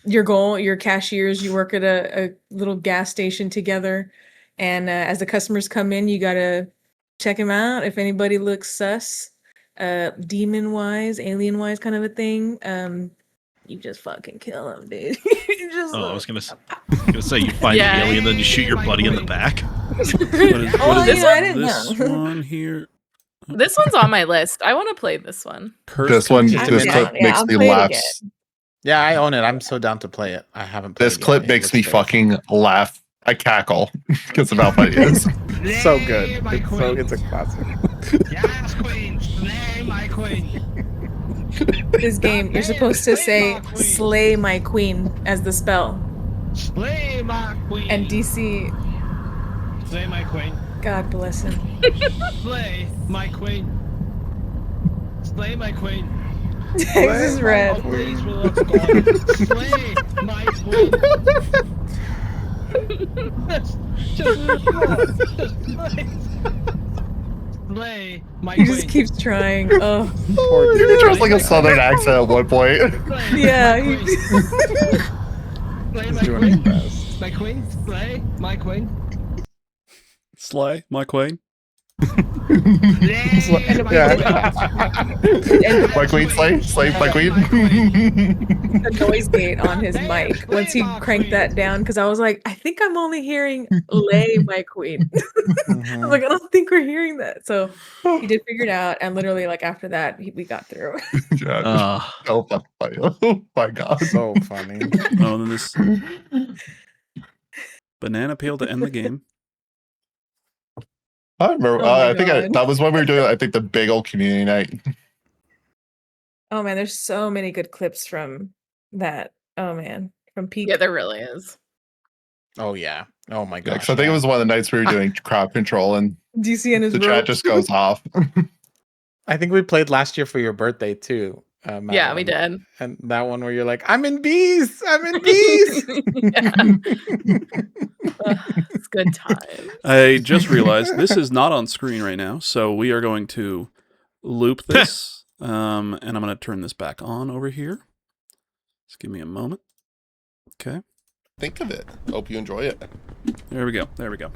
Your goal, your cashiers, you work at a little gas station together, and as the customers come in, you gotta check them out. If anybody looks sus, demon wise, alien wise, kind of a thing, you just fucking kill them, dude. You just Oh, I was gonna say you find Yeah. an alien, then you shoot your buddy in the back. What is Oh, this, yeah, I didn't this know. one here? This one's on my list. I want to play this one. Cursed This one, I'm this down. clip Yeah, makes I'll me play it laugh. again. Yeah, I own it. I'm so down to play it. I haven't played This it yet. clip It makes looks me great. fucking laugh. I cackle because of how funny it is. So good. It's a classic. Yes, queen. Slay my queen. This game, you're supposed to say "slay my queen" as the spell, Slay my queen. and DC, Slay my queen. God bless him. Slay my queen. Slay my queen. Texas Oh, Red. please, for the love of God. Slay my queen. Slay my He just queen. keeps trying. Oh, Poor dude. There was like a southern accent at one point. Slay yeah. my he- queen. Slay He's my doing his queen. best. My queen. Slay my queen. Sly, my queen. Slay my Yeah. My queen, slay my queen. the noise gate on his mic once he cranked that down because I was like, I think I'm only hearing "lay my queen." I was like, I don't think we're hearing that. So he did figure it out, and literally, like after that, we got through. Yeah. Oh my god. So funny. Oh, and then this banana peel to end the game. I remember. Oh my I think God. that was when we were doing. I think the big old community night. Oh man, there's so many good clips from that. Oh man, from Peak. Yeah, there really is. Oh yeah. Oh my Yeah, gosh. 'cause I think it was one of the nights we were doing crowd control, and DC and his the chat just goes off. I think we played last year for your birthday too. Yeah, we Madeline. did. And that one where you're like, I'm in bees. I'm in bees. It's good time. I just realized this is not on screen right now, so we are going to loop this, and I'm going to turn this back on over here. Just give me a moment. Okay, Think of it. Hope you enjoy it. there we go. There we go.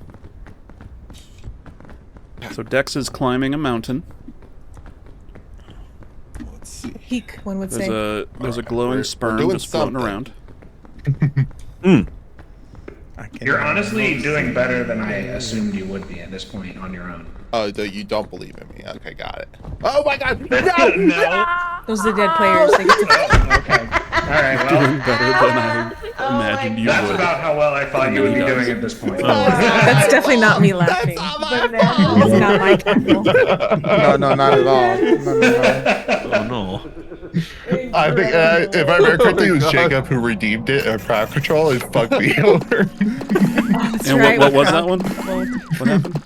So Dex is climbing a mountain. Let's see. Peak, one would There's say. a Alright, glowing we're sperm doing just floating something. around. I can You're honestly doing better than I assumed you would be at this point on your own. Oh, you don't believe in me. Okay, got it. Oh my god. No. Those are the dead players. They get to Okay. All right. Doing Well, better than I imagined you that's would. about how well I thought you would be doing at this point. That's definitely not me laughing. That's not my cackle. No, not at all. No. Oh no. I think if I remember correctly, it was Jacob who redeemed it at crowd control and fucked me over. That's And right, what with was that one? Well, What happened?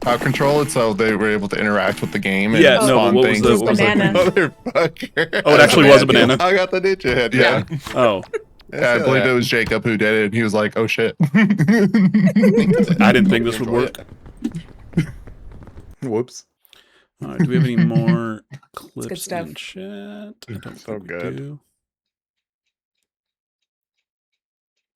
Crowd control it, so they were able to interact with the game and Yeah, no, spawn what was things. the- It's what was like, Banana. motherfucker. Oh, it actually was a banana. I got the ninja head. Yeah. Oh, Yeah, I believe it was Jacob who did it, and he was like, "Oh shit." I didn't think this would work. Whoops. All right, do we have any more clips stuff. in chat? I don't So think we good. do.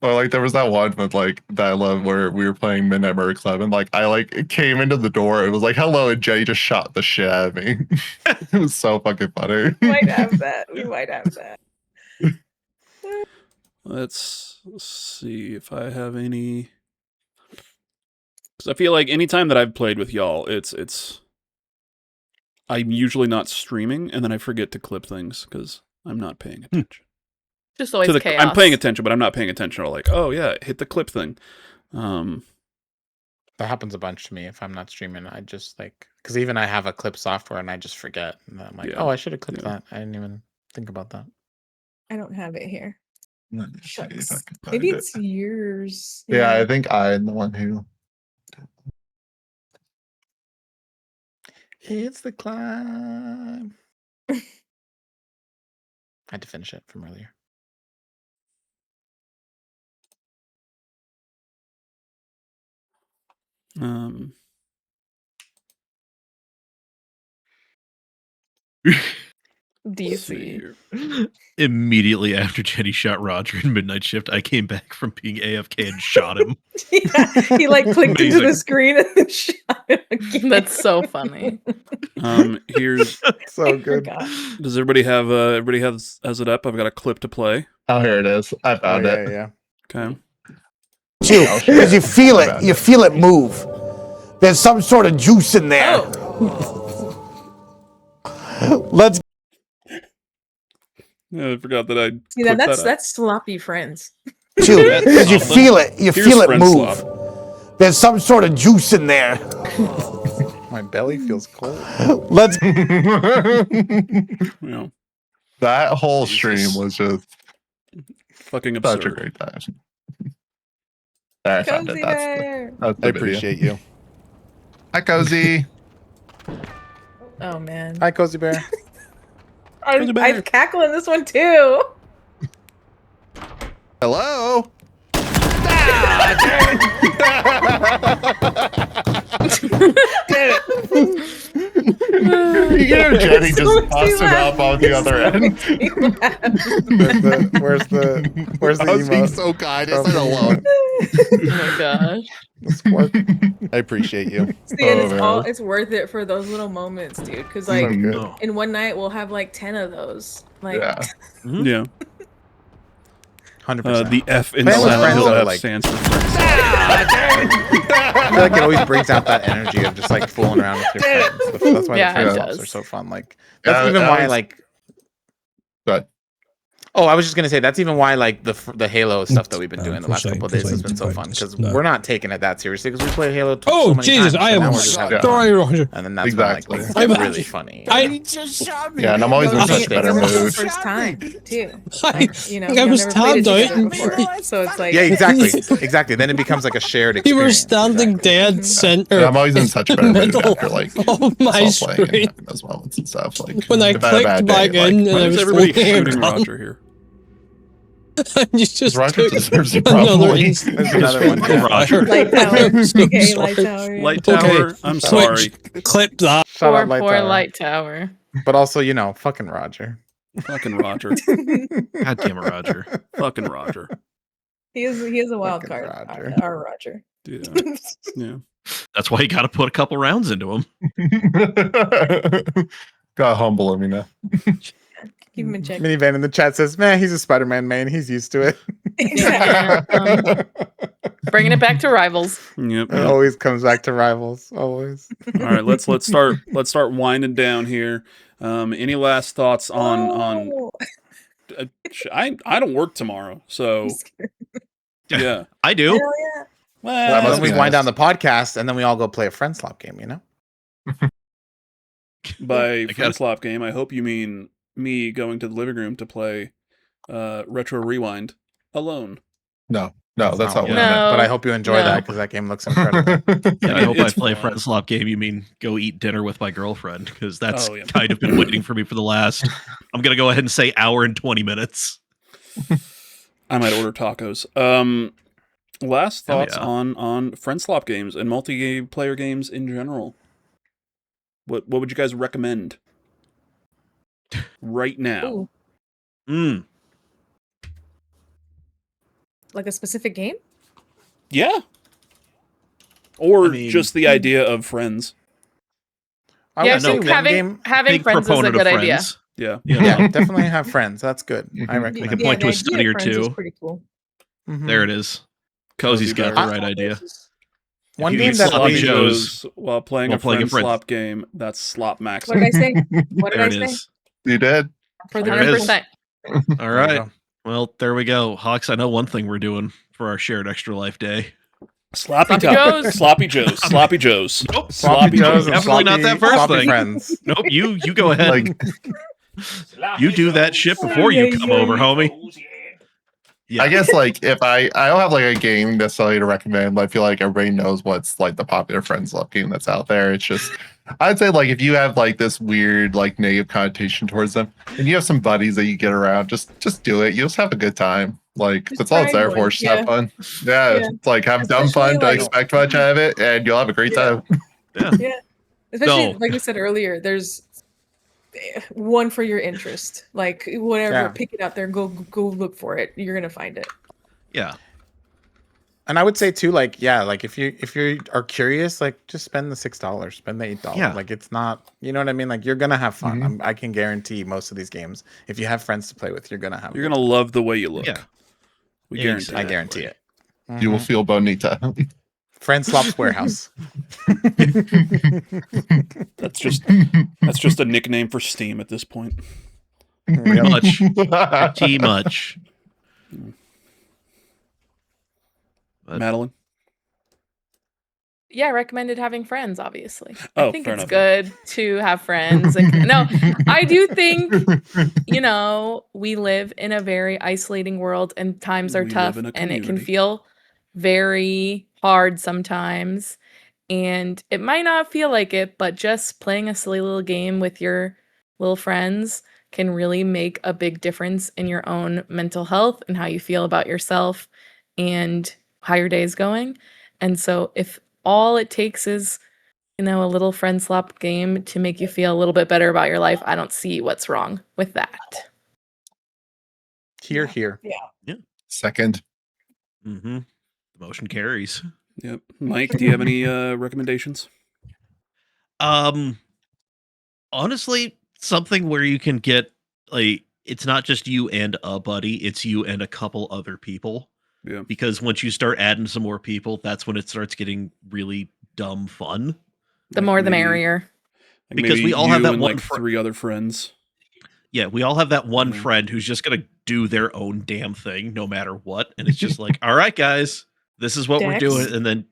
Or like there was that one with like that I love where we were playing Midnight Murder Club, and like I like came into the door, it was like hello, and Jenny just shot the shit out of me. It was so fucking funny. we might have that. We might have that. Let's see if I have any. Because I feel like anytime that I've played with y'all, it's. I'm usually not streaming, and then I forget to clip things because I'm not paying attention. Just always chaos. I'm paying attention, but I'm not paying attention. Or like, oh yeah, hit the clip thing. That happens a bunch to me if I'm not streaming. I just like, because even I have a clip software and I just forget. And I'm like, Yeah. oh, I should have clipped Yeah. that. I didn't even think about that. I don't have it here. Let me see if I Shucks. can find Maybe it. it's yours. Yeah, I think I'm the one who. It's the climb. I had to finish it from earlier. let's see DC. here. Immediately after Jenny shot Roger in Midnight Shift, I came back from being AFK and shot him. Yeah, he like clicked into the Amazing. screen and then shot it again. That's so funny. Here's. So I good. forgot. Does everybody have? Everybody has it up. I've got a clip to play. Oh, here it is. I Oh, found yeah, it. yeah. Okay. Too, Oh, shit. because you feel My it. bad. You feel it move. There's some sort of juice in there. Let's Yeah, I forgot that I. See, clipped that's that up. that's sloppy friends. too, because you feel it. You Here's feel it friend move. slop. There's some sort of juice in there. My belly feels cold. Let's You know, That whole Jesus. stream was just fucking such a absurd. great time. There, I found Cozy it. That's bear. the I video. appreciate you. Hi, Cozy. Oh man. Hi, Cozy Bear. Cozy bear. I cackle in this one too. Hello. Imagine if Jenny So just makes me busted laugh. up on the It other so end. makes me laugh. Where's the I was being emote so kind. I from said the, alone. Oh my gosh. the squirt? I appreciate you. See, and Oh, man. it's worth it for those little moments, dude. Because So like good. Oh. in one night we'll have like 10 of those. Like, Yeah. Mhm. Yeah. 100%. The F in Playing with Silent friends, Hill though, F like- stands for friends. I feel like it always brings out that energy of just like fooling around with your friends. That's why Yeah, the it friend swaps does. are so fun. Like that's Yeah, even I why was- like. But Oh, I was just gonna say that's even why like the Halo stuff that we've been doing the last Percent, couple of days has been so percent, fun because no. we're not taking it that seriously because we play Halo. Oh, so many Jesus, times, I so am now we're just having sorry, fun. Roger. And then that's Exactly. when, like, I'm- it's really funny. I, just shot me. yeah, and I'm always in I- such better it's the mood. first time too. I, Like, you know, I y'all was never played it stabbed together out. before, so it's like Yeah, exactly, exactly. Then it becomes like a shared You were experience. standing exactly. dead center. And I'm always in such a better mood middle after like of my self playing screen. and having those moments and stuff. Like When I if had a clicked bad back day, in, like, Why and I is was everybody holding a shooting gun. Roger here? You just Roger took deserves it another probably. instant. There's another one. fire. Roger. Light Tower. I'm so Okay, Light sorry. Tower. Yeah. Light Okay, Tower, I'm sorry. Clip that. Shout Poor, out Light poor Tower. Light Tower. But also, you know, fucking Roger. Fucking Roger. God damn it, Roger. Fucking Roger. He is a wild Fucking card. Roger. Our Roger. Yeah. Yeah. That's why you got to put a couple rounds into him. Got humble him, you know. Keep him in check. Minivan in the chat says, "Man, he's a Spider-Man main. He's used to it." Exactly. Bringing it back to rivals. Yep. It always comes back to rivals. Always. All right, let's start winding down here. Any last thoughts on Oh, I don't work tomorrow, so I'm scared. yeah. I do. Hell yeah. Well, That must Then we be wind nice. down the podcast, and then we all go play a friendslop game. You know. by got friend it. slop game, I hope you mean me going to the living room to play Retro Rewind alone. No, that's not what No. But I hope you enjoy No. that because that game looks incredible. And I hope I It's play a fun. friend slop game. You mean go eat dinner with my girlfriend? Because that's Oh, yeah. kind of been waiting for me for the last. I'm gonna go ahead and say hour and 20 minutes. I might order tacos. Last Hell thoughts yeah. on friend slop games and multiplayer games in general. What would you guys recommend right now? Ooh, Mm. like a specific game? Yeah. Or I mean- just the idea of friends. I Yeah, I would say think one having game. having Big friends is a proponent good of idea. friends. Yeah. Yeah, definitely have friends. That's good. I Mhm. recommend. can that. point to the a idea study of or friends is two. pretty cool. Mhm. There it is. Cozy's got the right idea. One you game eat that sloppy we joes while playing while a playing a friend friend- slop game, that's slop max. What did I say? What did There I it say? is. You did. For the There it is. 100%. All There you right. go. Well, there we go. Hawks, I know one thing we're doing for our shared extra life day. Sloppy Sloppy Joes. Joes. Sloppy Joes. Sloppy Joes. Nope. Sloppy Joes. and Definitely not that first sloppy thing. friends. Nope. You go ahead. Like You do that shit before you come over, homie. Yeah. I guess like if I don't have like a game necessarily to recommend, but I feel like everybody knows what's like the popular friends love game that's out there. It's just I'd say like if you have like this weird like negative connotation towards them and you have some buddies that you get around, just do it. You'll just have a good time. Like Just that's all it's try there one, for. Just have fun. Yeah, Yeah. it's like have dumb Especially, fun. Don't like- expect much out of it, and you'll have a great Yeah. time. Yeah. Especially No. like we said earlier, there's one for your interest. Like whatever, Yeah. pick it up there, go look for it. You're gonna find it. Yeah. And I would say too, like, yeah, like if you are curious, like just spend the $6, spend the $8. Yeah. Like it's not, you know what I mean? Like you're gonna have fun. Mhm. I can guarantee most of these games, if you have friends to play with, you're gonna have. a You're good gonna love the way you look. Yeah. We guarantee. time. I it. guarantee it. You will Mhm. feel bonita. Friend Slop's Warehouse. That's just a nickname for Steam at this point. Yep. Much. Pretty much. But- Madeline. Yeah, I recommended having friends, obviously. Oh, I think fair it's enough. good to have friends. No, I do think, we live in a very isolating world and times are We tough live in a and it can community. feel very hard sometimes. And it might not feel like it, but just playing a silly little game with your little friends can really make a big difference in your own mental health and how you feel about yourself and how your day is going. And so if all it takes is A little friend slop game to make you feel a little bit better about your life. I don't see what's wrong with that. Here. Second. Mm-hmm. The motion carries. Yep. Mike, do you have any recommendations? Honestly, something where you can get like it's not just you and a buddy, it's you and a couple other people. Yeah. Because once you start adding some more people, that's when it starts getting really dumb fun. The more the merrier. Because maybe we all have you that and, one like 3 other friends. Yeah, we all have that one Mhm. friend who's just gonna do their own damn thing no matter what. And it's just like, all right, guys, this is what we're Dex? doing. And then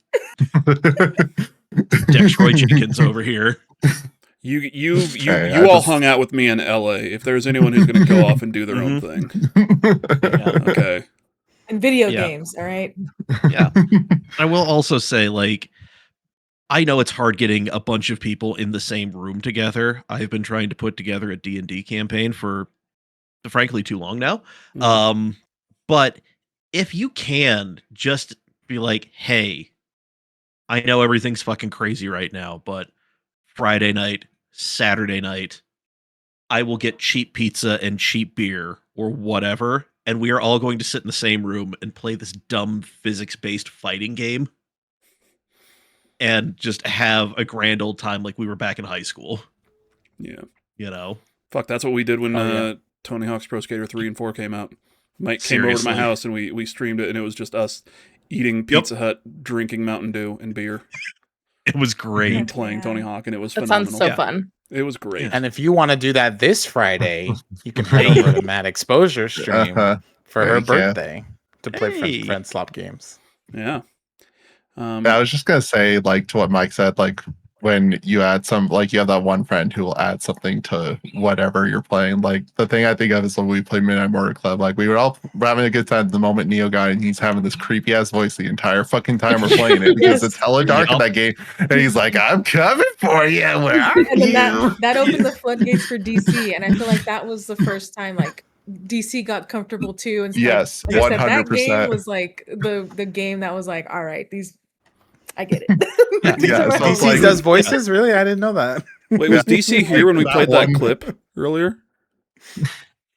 Dexroy Jenkins over here. You Okay, I all just- hung out with me in LA. If there's anyone who's going to go off and do their own thing, okay. And video Yeah. games, all right? Yeah. I will also say, like, I know it's hard getting a bunch of people in the same room together. I've been trying to put together a D&D campaign for, frankly, too long now. Mhm. But if you can just be like, hey, I know everything's fucking crazy right now, but Friday night, Saturday night, I will get cheap pizza and cheap beer or whatever, and we are all going to sit in the same room and play this dumb physics-based fighting game and just have a grand old time like we were back in high school. Yeah. You know? Fuck, that's what we did when yeah. Tony Hawk's Pro Skater 3 and 4 came out. Mike came over to my Seriously. house and we streamed it, and it was just us eating Pizza Hut, drinking Mountain Dew and beer, It was great. and playing Yeah. Tony Hawk, and it was That phenomenal. sounds so Yeah. fun. It was great. And if you want to do that this Friday, you can head over to Mad Exposure stream for There her you go. birthday to play Hey. friend slop games. Yeah. I was just gonna say, like, to what Mike said, like, when you add some, like, you have that one friend who will add something to whatever you're playing. Like, the thing I think of is when we played Midnight Murder Club. Like, we were all having a good time the moment Neo got in, and he's having this creepy ass voice the entire fucking time we're playing it because Yes. it's hella dark in that game. And he's like, "I'm coming for you. Where are And then you?" that opened the floodgates for DC, and I feel like that was the first time like DC got comfortable too. And Yes, like I said, that 100%. game was like the game that was like, all right, I get it. Yeah, These are my so it's DC like- homies. does voices? Really? I didn't know that. Wait, was DC here when we That played that one. clip earlier?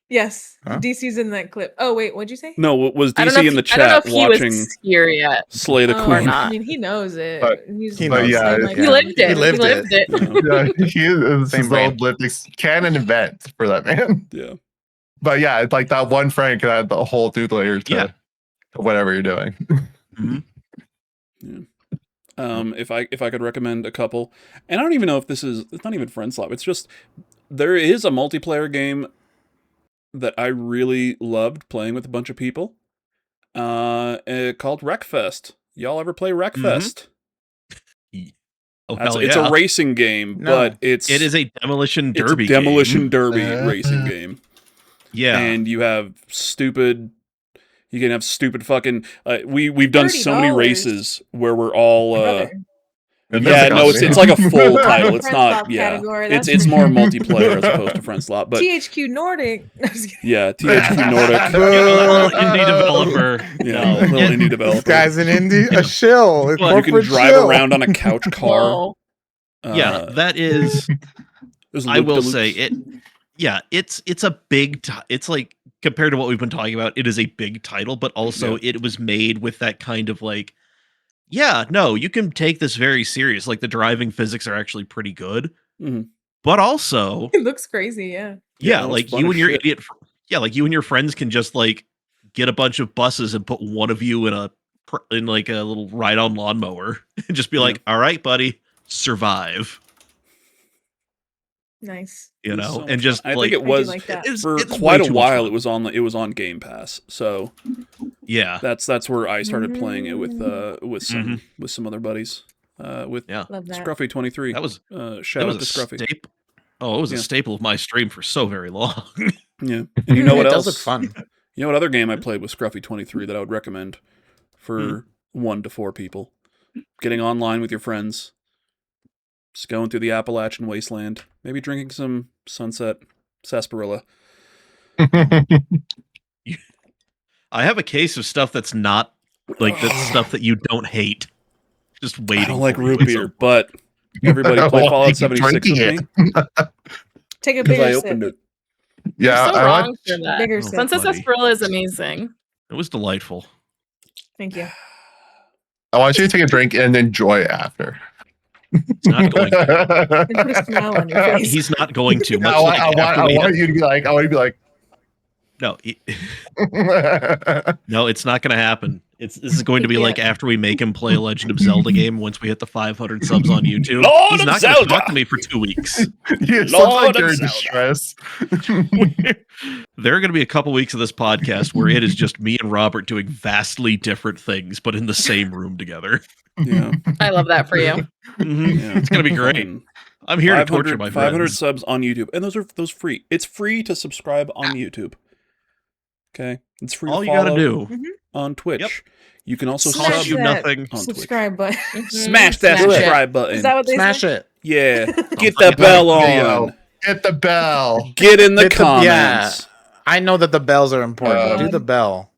Yes, Huh? DC's in that clip. Oh wait, what'd you say? No, was I don't know DC if in the I don't know chat if he was watching here yet. Slay the Oh, Queen? not. I mean, he knows it. But He's he knows saying, it. like, He lived it. He lived it. Yeah. Yeah, he is Same his brain. own lived canon event for that man. Yeah. But yeah, it's like that one friend can add the whole dude layer to Yeah. whatever you're doing. If I could recommend a couple, and I don't even know if it's not even friendslop. It's just there is a multiplayer game that I really loved playing with a bunch of people. Called Wreckfest. Y'all ever play Wreckfest? Oh, That's, hell it's yeah. a racing game, No. but it is a demolition it's a derby demolition game. derby racing game. Yeah. And you have stupid. You can have stupid fucking. We've done so many $30. races where we're all. Brother. Yeah, no, it's like a full title. It's Friendslop not. Yeah, category, it's that's- more multiplayer as opposed to friendslop. But THQ Nordic. No, I'm just kidding. yeah, THQ Nordic. Yeah, little indie developer. Yeah, No, little yeah, indie This developer. guy's an indie, a shill. A Well, You can corporate drive shill. around on a couch car. Whoa. yeah, that is. there's I will loop-de-loops. say it. Yeah, it's a big. It's like compared to what we've been talking about, it is a big title, but also it was made with that kind of like, yeah, no, you can take this very serious. Like the driving physics are actually pretty good, Mhm. but also, It looks crazy, yeah. Yeah, yeah, it looks like fun you as and your shit. idiot. Yeah, like you and your friends can just like get a bunch of buses and put one of you in like a little ride-on lawnmower and just be like, all right, buddy, survive. Nice. You It was know, so and much just fun. I like think it I do was like that. for it's quite way a too much while. fun. It was on Game Pass, so yeah. that's where I started playing it with Mm-hmm. some other buddies. With Yeah. Love that. Scruffy 23. That was Shout that out was to a Scruffy. staple. Oh, it was Yeah. a staple of my stream for so very long. Yeah, and you know what It else? does look fun. You know what other game I played with Scruffy 23 that I would recommend for 1 to 4 people? Getting online with your friends, just going through the Appalachian wasteland, maybe drinking some Sunset Sarsaparilla. I have a case of stuff that's not like that's stuff that you don't hate. Just waiting. I don't like for you root at beer, some- but everybody play Well, Fallout you keep 76 with drinking me? Take a Because I bigger opened sip. it. Yeah, You're so I wrong want. for that. Bigger Oh, sip. Sunset buddy. Sarsaparilla is amazing. It was delightful. Thank you. I want you to take a drink and enjoy it after. He's not going to. And put a smile on your face. He's not going to. Much I like after we want you to be like. I want you to be like. no, no, it's not going to happen. This is going to be like after we make him play a Legend of Zelda game once we hit the 500 subs on YouTube. Lord He's of not going to Zelda! talk to me for 2 weeks. You sound Lord like of you're in Zelda. distress. There are going to be a couple weeks of this podcast where it is just me and Robert doing vastly different things, but in the same room together. Yeah. I love that for you. Mhm. Yeah. It's going to be great. Fucking I'm here to torture my 500 friends. subs on YouTube, and those free. It's free to subscribe on YouTube. Okay, it's free. All to you got to follow do. on Twitch. Yep. You can also Smash Costs you that nothing. on Twitch. subscribe button. Smash that Smash it. subscribe button. Is that what they Smash say? it. Yeah, get like the bell video. on. Hit the bell. Get in the Hit the- comments. yeah. I know that the bells are important. Do the bell.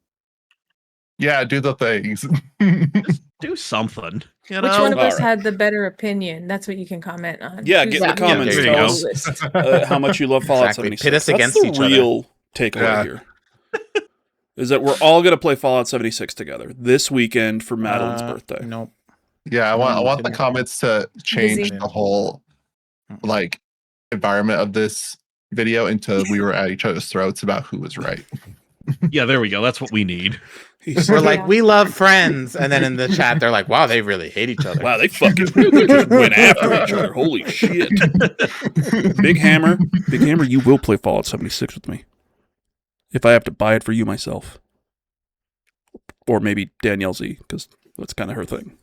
Yeah, do the things. Do something. You Which know? one of us Alright. had the better opinion? That's what you can comment on. Yeah, Who's get in the the comments. there you Tell go. us how much you love Fallout Exactly. 76. Pit us That's against the each other. real takeaway Yeah. here. Is that we're all gonna play Fallout 76 together this weekend for Madeline's birthday. Nope. Yeah, I want the Didn't- comments to change Busy. the whole like environment of this video into we were at each other's throats about who was right. Yeah, there we go. That's what we need. He's We're like, like, we love friends. And then in the chat, they're like, wow, they really hate each other. wow, they fucking just went after each other. Holy shit. Big Hammer, you will play Fallout 76 with me. If I have to buy it for you myself. Or maybe Danielle Z, because that's kind of her thing.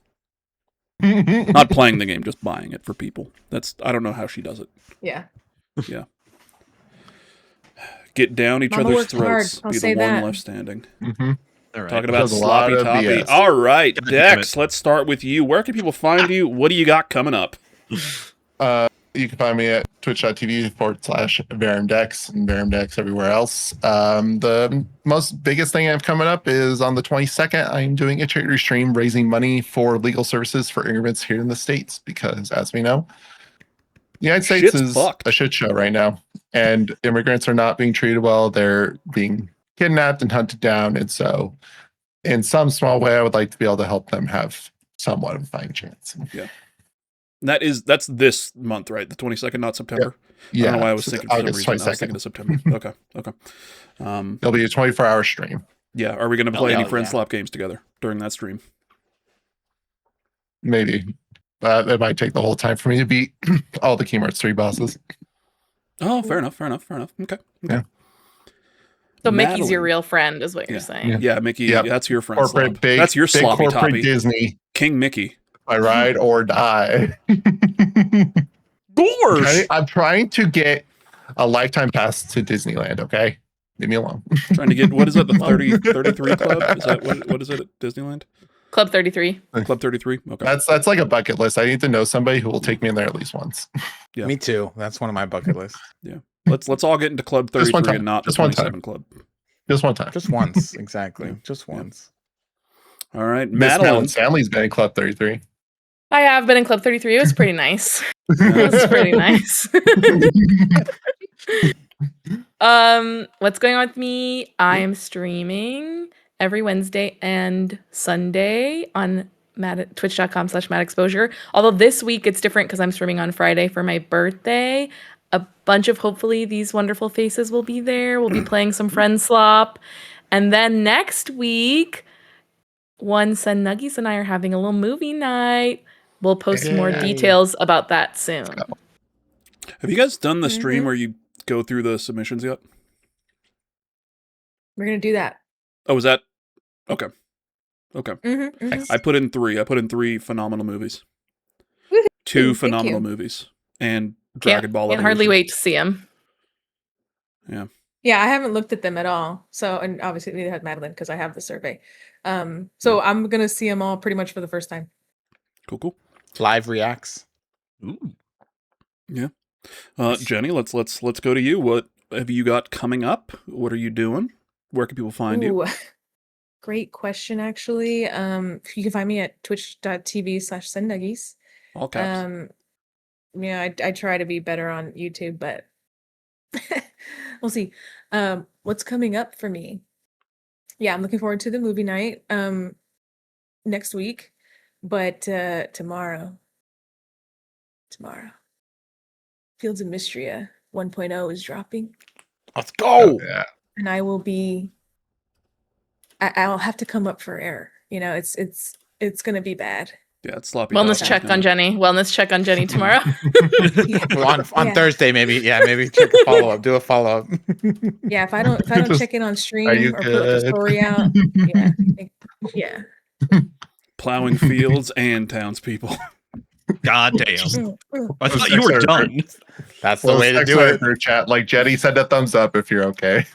Not playing the game, just buying it for people. I don't know how she does it. Yeah. Get down each Mama other's works hard, throats. I'll Be say the one that. left standing. All right. Talking about There's a lot sloppy of toppy. BS. All right, God damn Dex, let's start with you. Where can people find you? What do you got coming up? You can find me at twitch.tv/VaramDex and VaramDex everywhere else. The most biggest thing I have coming up is on the 22nd. I'm doing a charity stream raising money for legal services for immigrants here in the States because, as we know, the United States Shit's is fucked. a shit show right now, and immigrants are not being treated well. They're being kidnapped and hunted down, and so in some small way, I would like to be able to help them have somewhat of a fighting chance. That's this month, right? The 22nd, not September. I don't know why I was thinking for some August reason. I was 22nd. thinking of September. Okay. It'll be a 24-hour stream. Yeah. Are we going to play any yeah. friendslop games together during that stream? Maybe. It might take the whole time for me to beat all the GAMERZ 3 bosses. Oh, fair enough. Okay. Yeah. So Mickey's your Madeline. real friend, is what you're Yeah. saying. Yeah, Mickey, Yep. that's your friend. Corporate, big, That's your big sloppy corporate toppy. Disney. King Mickey. I ride or die. Gorge! I'm trying to get a lifetime pass to Disneyland, okay? Leave me alone. Trying to get, what is it, the 33 Club? Is that what is it at Disneyland? Club 33. Club 33? Okay. That's like a bucket list. I need to know somebody who will take me in there at least once. Yeah. Me too. That's one of my bucket lists. Let's all get into Club Just one 33 time. and not the Just one time. 27 Club. Just one time. Just once. Exactly. Just once. All right, Miss Madeline. Madeline Stanley's been in Club 33. I have been in Club 33. It was pretty nice. It was pretty nice. What's going on with me? I am streaming every Wednesday and Sunday on twitch.com/madexposure. Although this week it's different because I'm streaming on Friday for my birthday. A bunch of hopefully these wonderful faces will be there. We'll be playing some friendslop. And then next week, one Son Nuggies and I are having a little movie night. We'll post more Yay. details about that soon. Have you guys done the stream Mhm. where you go through the submissions yet? We're gonna do that. Oh, was that? Okay. Mm-hmm, I put in 3. I put in 3 phenomenal movies. Woohoo, 2 thank phenomenal you. movies. And Dragon Ball Can't hardly Evolution. wait to see him. Yeah, I haven't looked at them at all. So, and obviously neither had Madeline because I have the survey. So I'm gonna see them all pretty much for the first time. Cool. Live reacts. Ooh. Jenny, let's go to you. What have you got coming up? What are you doing? Where can people find you? Ooh, great question, actually. You can find me at twitch.tv/sendnuggies. All caps. I try to be better on YouTube, but we'll see. What's coming up for me? Yeah, I'm looking forward to the movie night next week, but tomorrow, Fields of Mystria 1.0 is dropping, Let's go. Yeah. and I will be. I'll have to come up for air. It's gonna be bad. Yeah, it's sloppy. Wellness dog. check on Jenny. Wellness check on Jenny tomorrow. Well, on Yeah. Thursday, maybe check a follow up. Do a follow up. Yeah, if I don't Just, check in on stream "Are you or put the good?" story out, yeah. Plowing fields and townspeople. God damn. I thought you were done. That's the way to do it. Group chat. Like Jenny, send a thumbs up if you're okay.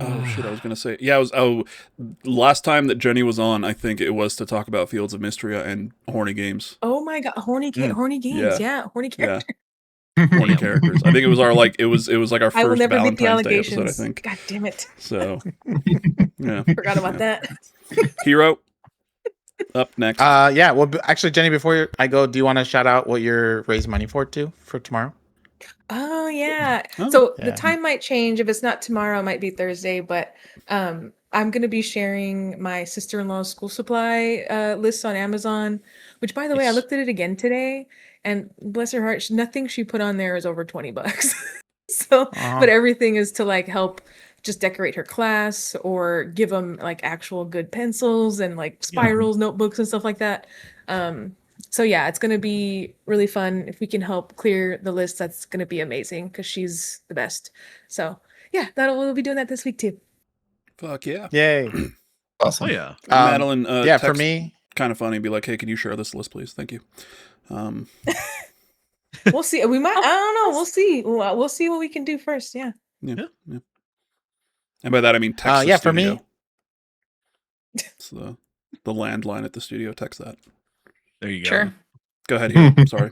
Oh shit! I was gonna say, yeah. Last time that Jenny was on, I think it was to talk about Fields of Mystria and horny games. Oh my god, horny games, horny characters. Horny characters. I think it was our it was like our I will first never beat the Valentine's Day allegations. episode. I think God damn it! so. Yeah, Forgot about that. Hero. Up next. Yeah. Well, actually, Jenny, before I go, do you want to shout out what you're raising money for tomorrow? Oh yeah. Oh, So yeah. the time might change. If it's not tomorrow, it might be Thursday. But I'm gonna be sharing my sister-in-law's school supply list on Amazon. Which, by the way, I Nice. looked at it again today, and bless her heart, nothing she put on there is over $20. So, Uh-huh. but everything is to like help just decorate her class or give them like actual good pencils and like spirals, notebooks, and stuff like that. So yeah, it's gonna be really fun. If we can help clear the list, that's gonna be amazing because she's the best. So yeah, we'll be doing that this week too. Fuck yeah. Yay. Awesome. Oh yeah. Madeline. Yeah, for me. kind of funny. Be like, hey, can you share this list, please? Thank you. We'll see. We might. I don't know. We'll see. We'll see what we can do first. Yeah. Yeah. And by that I mean text. The Yeah, for studio. me. It's the landline at the studio. Text that. There you go. Sure. Go ahead. Here. Sorry.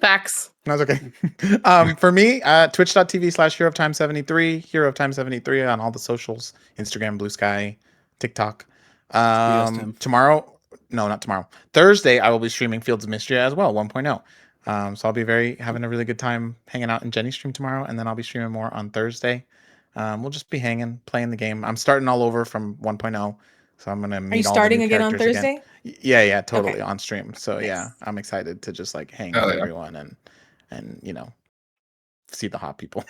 Facts. That's okay. For me, twitch.tv/Hero of Time 73, Hero of Time 73 on all the socials, Instagram, Blue Sky, TikTok. Tim. Not tomorrow. Thursday, I will be streaming Fields of Mystria as well, 1.0. So I'll be having a really good time hanging out in Jenny's stream tomorrow, and then I'll be streaming more on Thursday. We'll just be hanging, playing the game. I'm starting all over from 1.0, so I'm gonna meet Are you all the starting new again on characters Thursday? Yeah, totally Okay. on stream. So Nice. yeah, I'm excited to just like hang Oh, with yeah. everyone and see the hot people.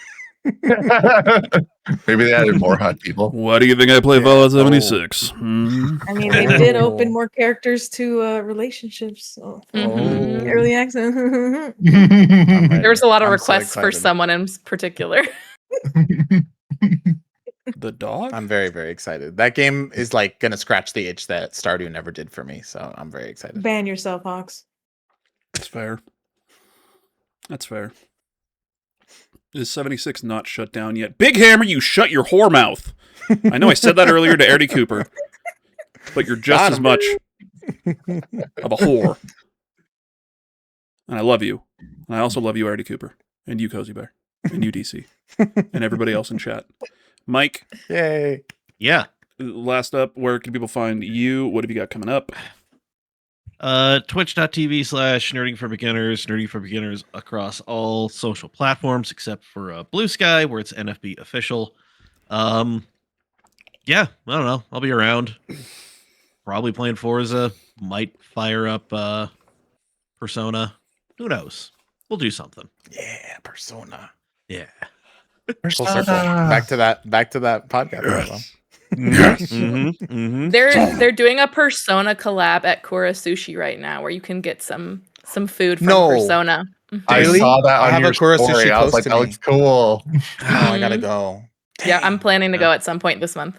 Maybe they added more hot people. Why do you think I play Yeah. Fallout 76? I mean, they did open more characters to relationships. So. Mhm. Early access. There was a lot of I'm so requests for excited. someone in particular. The dog? I'm very, very excited. That game is like gonna scratch the itch that Stardew never did for me. So I'm very excited. Ban yourself, Hawks. That's fair. That's fair. Is 76 not shut down yet? Big Hammer, you shut your whore mouth. I know I said that earlier to Eddie Cooper, but you're just Got as him. much of a whore. And I love you. And I also love you, Eddie Cooper. And you, Cozy Bear. And you, DC. And everybody else in chat. Mike, Yay. Yeah. last up, where can people find you? What have you got coming up? Twitch.tv/nerding for beginners across all social platforms except for Blue Sky, where it's NFB official. Yeah, I don't know. I'll be around. Probably playing Forza. Might fire up Persona. Who knows? We'll do something. Yeah, Persona. Yeah. Full circle. Back to that podcast. Well. They're doing a Persona collab at Kura Sushi right now, where you can get some food from No. Persona. I Really? saw that I on have your a Kura story. Sushi I was close like, to that me. looks cool. Oh, I gotta go. Yeah, I'm planning to Yeah. go at some point this month.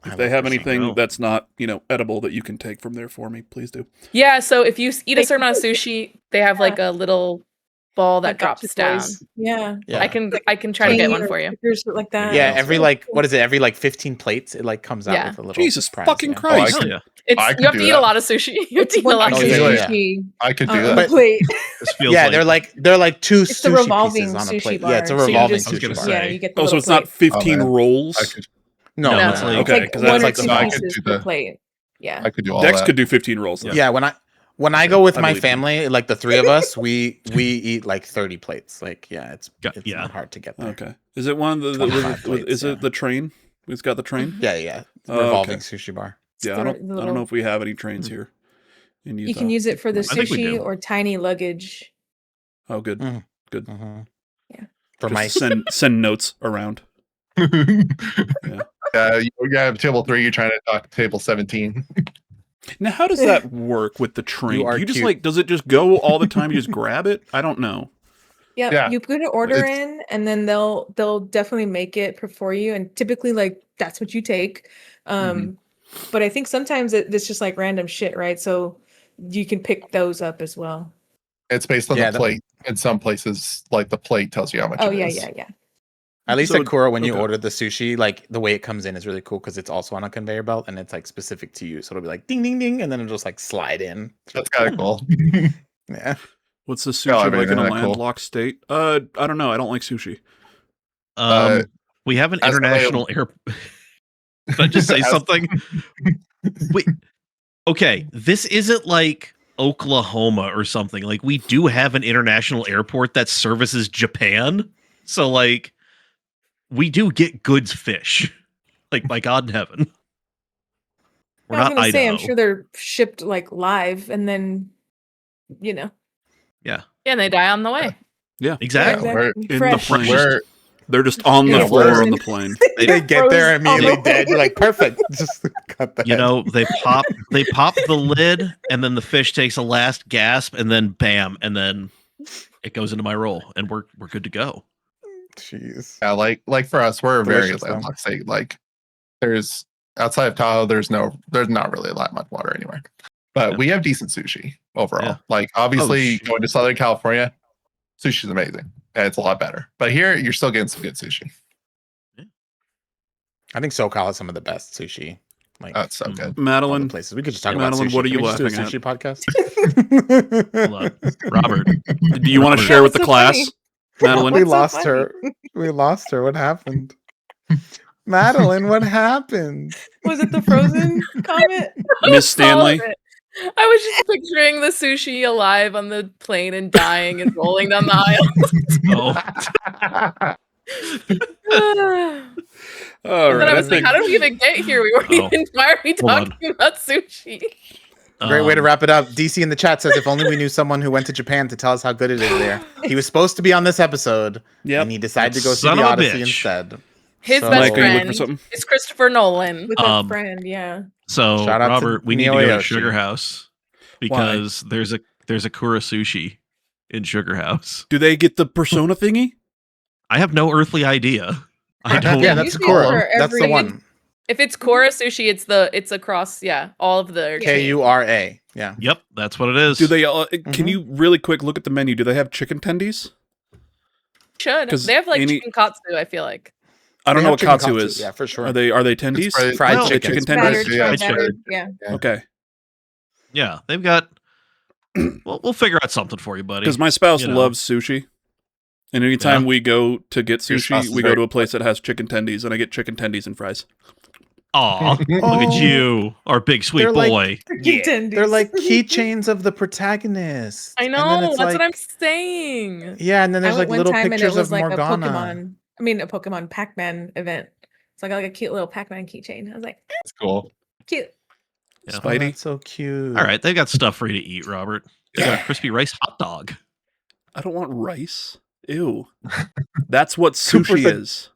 If they have anything go. that's not, edible that you can take from there for me, please do. Yeah, so if you eat a certain amount of sushi, they have like a little ball that Like drops gotcha down. toys. Yeah. Yeah. I can try to get one for you. Stickers like that. Yeah, every what is it? Every 15 plates, it like comes out Yeah. with a little Jesus surprise, fucking yeah. Christ. Hell yeah. I You could have do to eat that. a lot of sushi. You have to eat a lot of Oh, sushi. yeah. Sushi I could do on that. a plate. This feels Yeah, like they're like two It's the sushi revolving pieces on a sushi plate. bar. Yeah, it's a So you revolving just- I was gonna sushi bar. say. Yeah, you get the Oh, so little it's not plate. 15 man. rolls? I could, No, No, no, it's no, like- no. Okay, Like 'cause one that's or like two the I vibe. could pieces do per that. plate. Yeah. I could do all Dex that. could do 15 rolls. Though. Yeah, when I go with I my believe you. family, like the three of us, we eat like 30 plates. Like, yeah, it's Yeah. not hard to get there. Okay. Is it one of the 25 plates, is it yeah. the train? It's got the train. Yeah. Oh, Revolving okay. sushi bar. Yeah, I don't know if we have any trains here. In You Utah. can use it for the I think we sushi do. or tiny luggage. Oh, good, Mhm. good. Yeah. For Just my send notes around. You have table 3. You're trying to talk table 17. Now, how does that work with the train? are Do you just cute. does it just go all the time? You just grab it? I don't know. Yep. Yeah, You put an order it's- in and then they'll definitely make it for you. And typically like that's what you take. But I think sometimes it's just like random shit, right? So you can pick those up as well. It's based on Yeah, the plate. In some places, like the plate tells you how much Oh it yeah, is. yeah. At least So- at Kura, when you okay. order the sushi, like the way it comes in is really cool because it's also on a conveyor belt and it's like specific to you. So it'll be like ding, ding, ding, and then it'll just like slide in. That's kind of cool. Yeah. What's the Oh, sushi I mean, like in a isn't that cool? landlocked state? I don't know. I don't like sushi. We have an as somebody- international air. Can I just say As- something? Wait. Okay, this isn't like Oklahoma or something. Like we do have an international airport that services Japan. So like we do get goods fish. Like by God in heaven. We're I was not gonna say, I'm Idaho. sure they're shipped like live and then, Yeah, Yeah, and they die on the way. exactly. We're- In the fresh. plane. We're They're just on the Yeah, floor frozen. on the plane. They get there Frozen on immediately the dead. You're like, perfect. Just cut the You head. know, they pop the lid and then the fish takes a last gasp and then bam, and then it goes into my roll and we're good to go. Jeez. Yeah, like for us, we're a very Delicious, though. landlocked state. Like there's outside of Tahoe, there's not really that much water anywhere. But Yeah. we have decent sushi overall. Yeah. Like obviously shoot. going to Southern California, sushi's amazing. And it's a lot better. But here you're still getting some good sushi. I think SoCal has some of the best sushi. Like Oh, it's so good. all the Madeline, places. We could just talk Madeline, about sushi. what are Can you we just do a laughing sushi podcast? Hold on. Robert. do you want to share with the so class? funny. Madeline, we What's so lost funny? her. We lost her. What happened? Madeline, what happened? Was it the frozen comment? Miss Stanley. All of it. I was just picturing the sushi alive on the plane and dying and rolling down the aisle. Oh, All And right, then I I was like, think how did we even get here? We weren't Oh. even. Why are we Hold on. talking about sushi? Great way to wrap it up. DC in the chat says, if only we knew someone who went to Japan to tell us how good it is there. He was supposed to be on this episode, Yep. and he decided to go see Son the of a Odyssey bitch. instead. His So- best Mike, are you looking for friend something? is Christopher Nolan. With a Um, friend, yeah. So Shout out to Robert, we need to go to Neo Sugar Yoshi. House because there's a Kura sushi in Sugar House. Do they get the persona thingy? I have no earthly idea. I don't. Yeah, that's Usually Kura. for That's the every- one. If it's Kura sushi, it's across all of the Kura. Yeah. Yep, that's what it is. Do they? Can Mhm. you really quick look at the menu? Do they have chicken tendies? should. 'Cause They have like any- chicken katsu, I feel like. I don't They know have what chicken katsu katsu, is. Yeah, for sure. Are they tendies? It's fried No, chicken? chicken Battered, tenders. Yeah, battered, yeah. Okay, Yeah, they've got. We'll figure out something for you, buddy. because my spouse You know. loves sushi, and anytime Yeah. we go to get Your spouse sushi, is we go very to a place that has chicken tendies, and I get chicken tendies and fries. Aw, look Oh. at you, our big sweet They're like- boy. Yeah, Tendies. they're like keychains of the protagonist. I And then know. it's That's what I'm like- saying. Yeah, and then there's I went like one little time and it pictures was of like Morgana. a Pokemon Pac-Man event. It's like a cute little Pac-Man keychain. I was like, It's cool. cute. Yeah. Oh, Spidey. that's so cute. All right, they've got stuff for you to eat, Robert. They got a crispy rice hot dog. I don't want rice. Ew. That's what Cooper sushi said- is.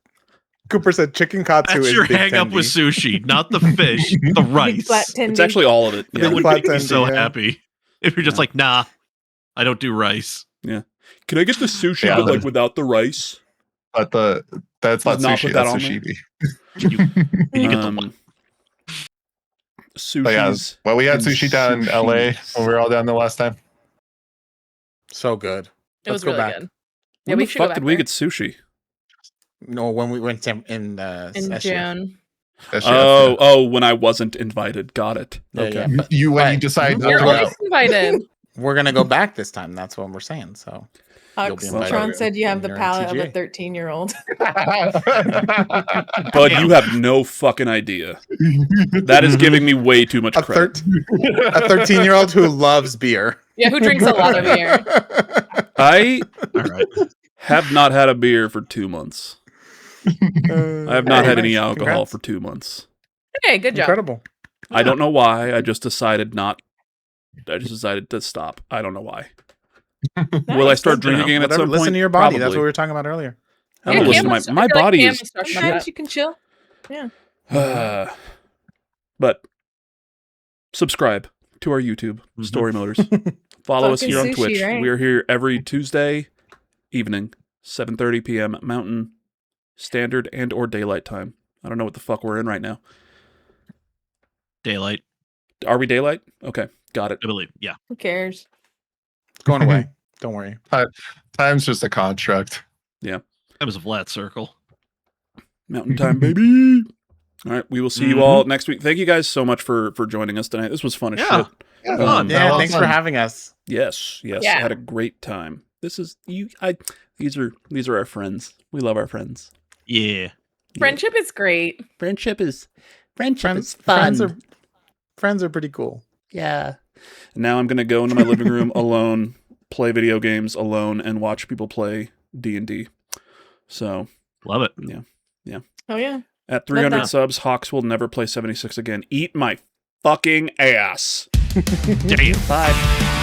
Cooper said chicken katsu That's is your big hang up with tendi. sushi, not the fish, the Big rice. flat tendy. It's actually all of it. Big Yeah. That would flat make me so tendi, yeah. happy if you're just Yeah. like, nah, I don't do rice. Can I get the sushi, Yeah, but like there's- without the rice? But that's not Not sushi. put that That's on there? sashimi. Can you get the Um, But yeah, Sushi's. well, we had and sushi down in LA sushis. when we were all down there last time. So good. It was Let's go really back. good. Yeah, When we the should go fuck back did we there. get sushi? No, when we went in in SU. June. That's Oh, when I wasn't invited. Got it. Yeah, Okay. yeah. you when you but- decide not You're to always go. invited. We're gonna go back this time. That's what we're saying. So You'll be invited Tron to said you have the your palate of a TGA. 13-year-old. But you have no fucking idea. That is giving me way too much A credit. 13-year-old who loves beer. Yeah, who drinks a lot of beer? I All right. have not had a beer for 2 months. I have not had any alcohol for 2 months. Okay, good job. Incredible. I don't know why. I just decided to stop. I don't know why. Will I start drinking again at Whatever, some point? listen to your body. That's Probably. what we were talking about earlier. I'm gonna listen to my body Cam is was talking about Sometimes that. you can chill. Yeah. but subscribe to our YouTube, Storymoders. Follow us Fucking here on sushi, Twitch. right? We are here every Tuesday evening, 7:30 p.m. Mountain Standard and or Daylight Time. I don't know what the fuck we're in right now. Daylight, Are we Daylight? Okay, got it. I believe. Yeah. Who cares? It's going away. Don't worry. Time's just a construct. That was a flat circle. Mountain Time, baby. All right, we will see you all next week. Thank you guys so much for joining us tonight. This was fun as Yeah. shit. Yeah, Fun. Yeah, well thanks for done. having us. Yes, I Yeah. had a great time. This is you. These are our friends. We love our friends. Yeah. Friendship is great. Friendship is Friends are pretty cool. Yeah. Now I'm gonna go into my living room alone, play video games alone, and watch people play D&D. So Love it. Oh yeah. at 300 that. subs, Hawks will never play 76 again. Eat my fucking ass. Damn. Bye.